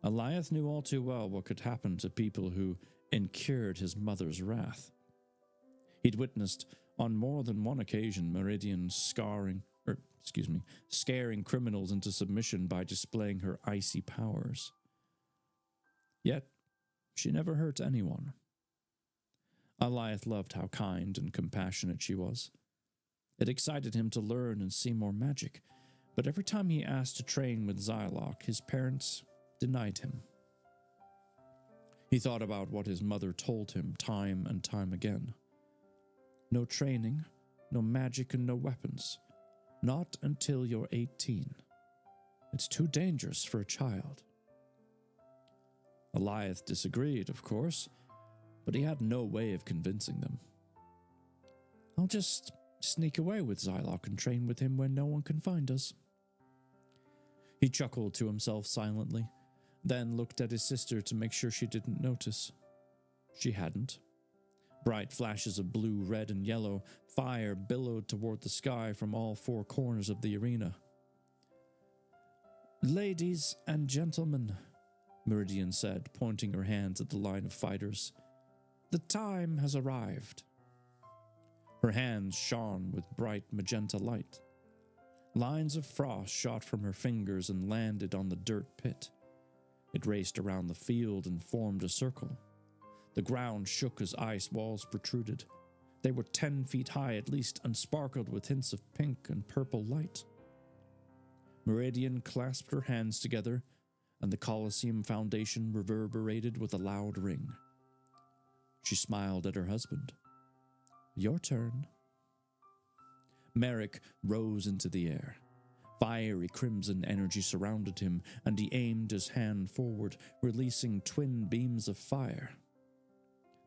Eliath knew all too well what could happen to people who incurred his mother's wrath. He'd witnessed on more than one occasion Meridian scaring criminals into submission by displaying her icy powers. Yet, she never hurt anyone. Eliath loved how kind and compassionate she was. It excited him to learn and see more magic, but every time he asked to train with Zylock, his parents denied him. He thought about what his mother told him time and time again. No training, no magic, and no weapons. Not until you're 18. It's too dangerous for a child. Eliath disagreed, of course, but he had no way of convincing them. I'll just sneak away with Zylock and train with him when no one can find us. He chuckled to himself silently. then looked at his sister to make sure she didn't notice. She hadn't. Bright flashes of blue, red, and yellow fire billowed toward the sky from all four corners of the arena. "Ladies and gentlemen," Meridian said, pointing her hands at the line of fighters, "the time has arrived." Her hands shone with bright magenta light. Lines of frost shot from her fingers and landed on the dirt pit. It raced around the field and formed a circle. The ground shook as ice walls protruded. They were 10 feet high at least and sparkled with hints of pink and purple light. Meridian clasped her hands together, and the Colosseum foundation reverberated with a loud ring. She smiled at her husband. "Your turn." Merrick rose into the air. Fiery crimson energy surrounded him, and he aimed his hand forward, releasing twin beams of fire.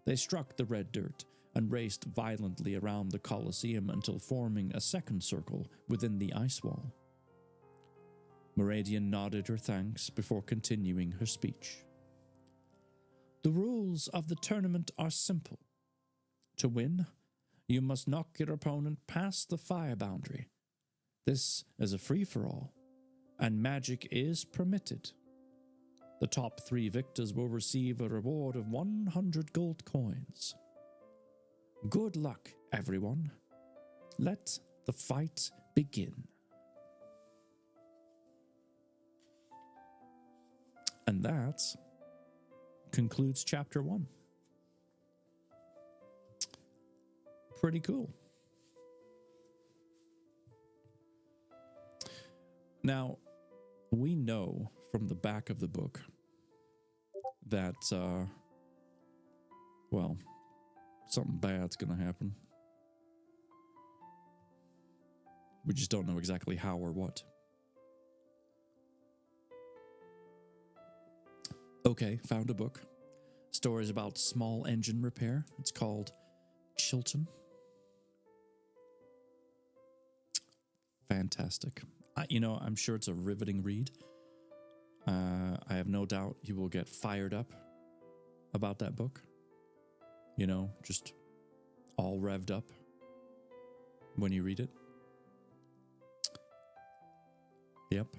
They struck the red dirt and raced violently around the Colosseum until forming a second circle within the ice wall. Meridian nodded her thanks before continuing her speech. "The rules of the tournament are simple. To win, you must knock your opponent past the fire boundary. This is a free-for-all, and magic is permitted. The top 3 victors will receive a reward of 100 gold coins. Good luck, everyone. Let the fight begin." And that concludes chapter 1. Pretty cool. Now, we know from the back of the book that, well, something bad's going to happen. We just don't know exactly how or what. Okay, found a book. Stories about small engine repair. It's called Chilton. Fantastic. I'm sure it's a riveting read. I have no doubt you will get fired up about that book. Just all revved up when you read it. Yep.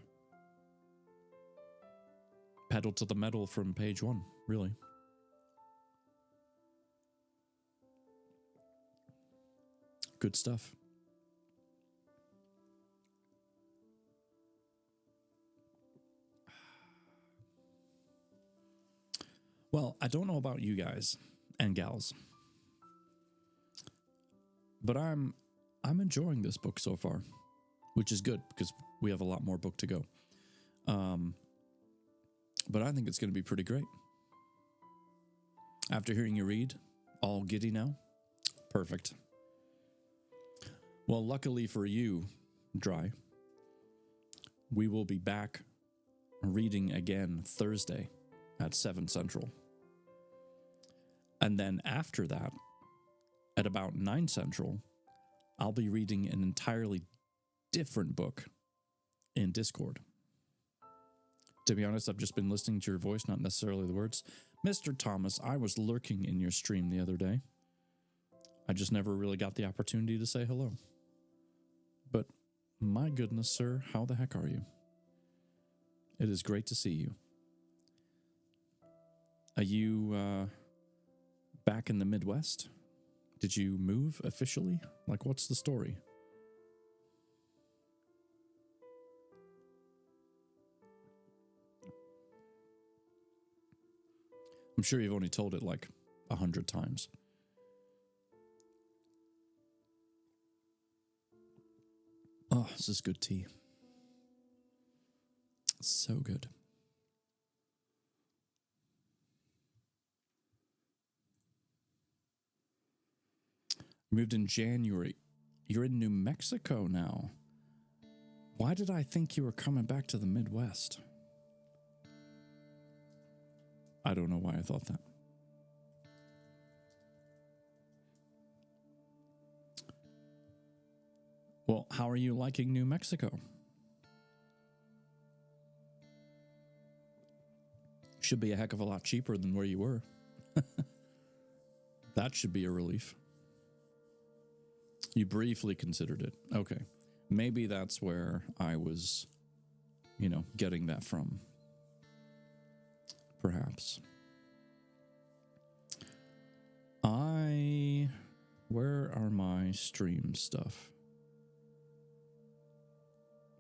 Pedal to the metal from page 1, really. Good stuff. Well, I don't know about you guys and gals, but I'm enjoying this book so far, which is good because we have a lot more book to go. But I think it's going to be pretty great. After hearing you read, all giddy now? Perfect. Well, luckily for you, Dry, we will be back reading again Thursday at 7 Central. And then after that, at about 9 Central, I'll be reading an entirely different book in Discord. To be honest, I've just been listening to your voice, not necessarily the words. Mr. Thomas, I was lurking in your stream the other day. I just never really got the opportunity to say hello. But my goodness, sir, how the heck are you? It is great to see you. Are you back in the Midwest? Did you move officially? Like, what's the story? I'm sure you've only told it like 100 times. Oh, this is good tea. So good. Moved in January. You're in New Mexico now. Why did I think you were coming back to the Midwest? I don't know why I thought that. Well, how are you liking New Mexico? Should be a heck of a lot cheaper than where you were. That should be a relief. You briefly considered it. Okay. Maybe that's where I was, getting that from. Perhaps. Where are my stream stuff?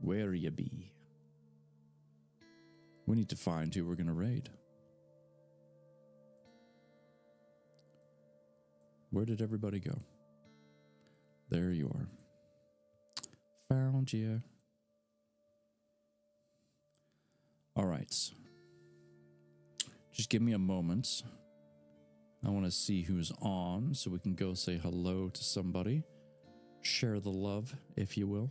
Where you be? We need to find who we're going to raid. Where did everybody go? There you are. Found you. All right. Just give me a moment. I want to see who's on so we can go say hello to somebody. Share the love, if you will.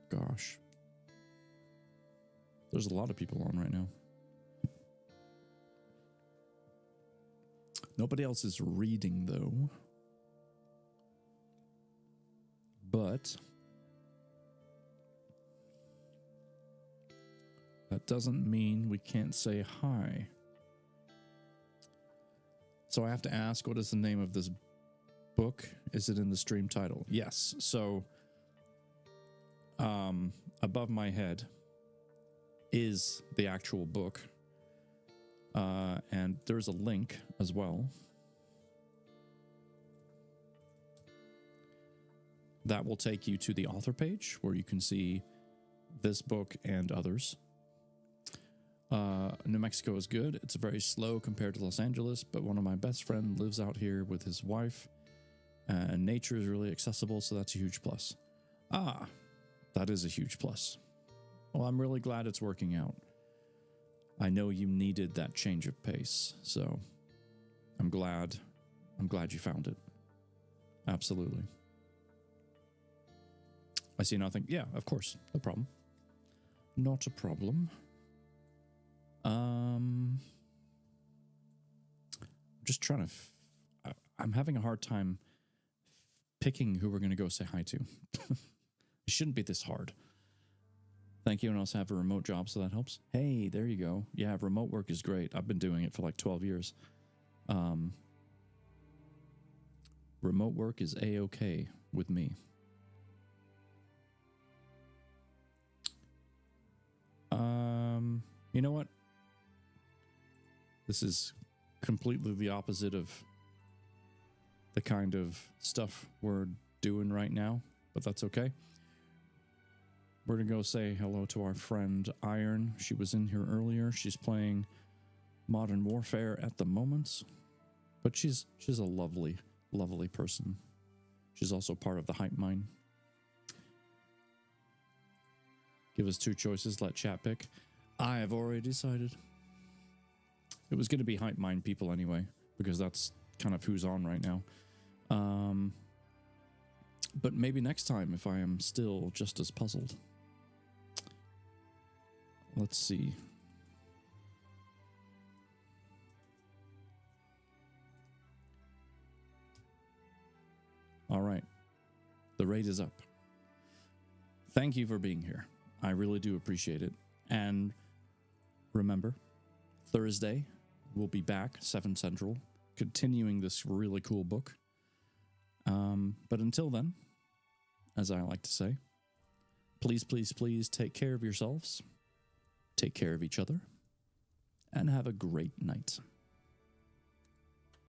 Gosh. There's a lot of people on right now. Nobody else is reading, though. But that doesn't mean we can't say hi. So I have to ask, what is the name of this book? Is it in the stream title? Yes. So above my head is the actual book. And there's a link as well. That will take you to the author page where you can see this book and others. New Mexico is good. It's very slow compared to Los Angeles, but one of my best friends lives out here with his wife, and nature is really accessible, so that's a huge plus. That is a huge plus. Well, I'm really glad it's working out. I know you needed that change of pace, so I'm glad you found it. Absolutely. I see nothing. Yeah, of course. No problem. Not a problem. Just trying to... I'm having a hard time picking who we're going to go say hi to. It shouldn't be this hard. Thank you, and I also have a remote job, so that helps. Hey, there you go. Yeah, remote work is great. I've been doing it for like 12 years. Remote work is A-okay with me. You know what? This is completely the opposite of the kind of stuff we're doing right now, but that's okay. We're going to go say hello to our friend Iron. She was in here earlier. She's playing Modern Warfare at the moment, but she's a lovely, lovely person. She's also part of the Hype Mine. Give us two choices, let chat pick. I have already decided. It was going to be Hype Mine people anyway, because that's kind of who's on right now. But maybe next time if I am still just as puzzled. Let's see. All right. The raid is up. Thank you for being here. I really do appreciate it. And remember, Thursday, we'll be back, 7 Central, continuing this really cool book. But until then, as I like to say, please, please, please take care of yourselves, take care of each other, and have a great night.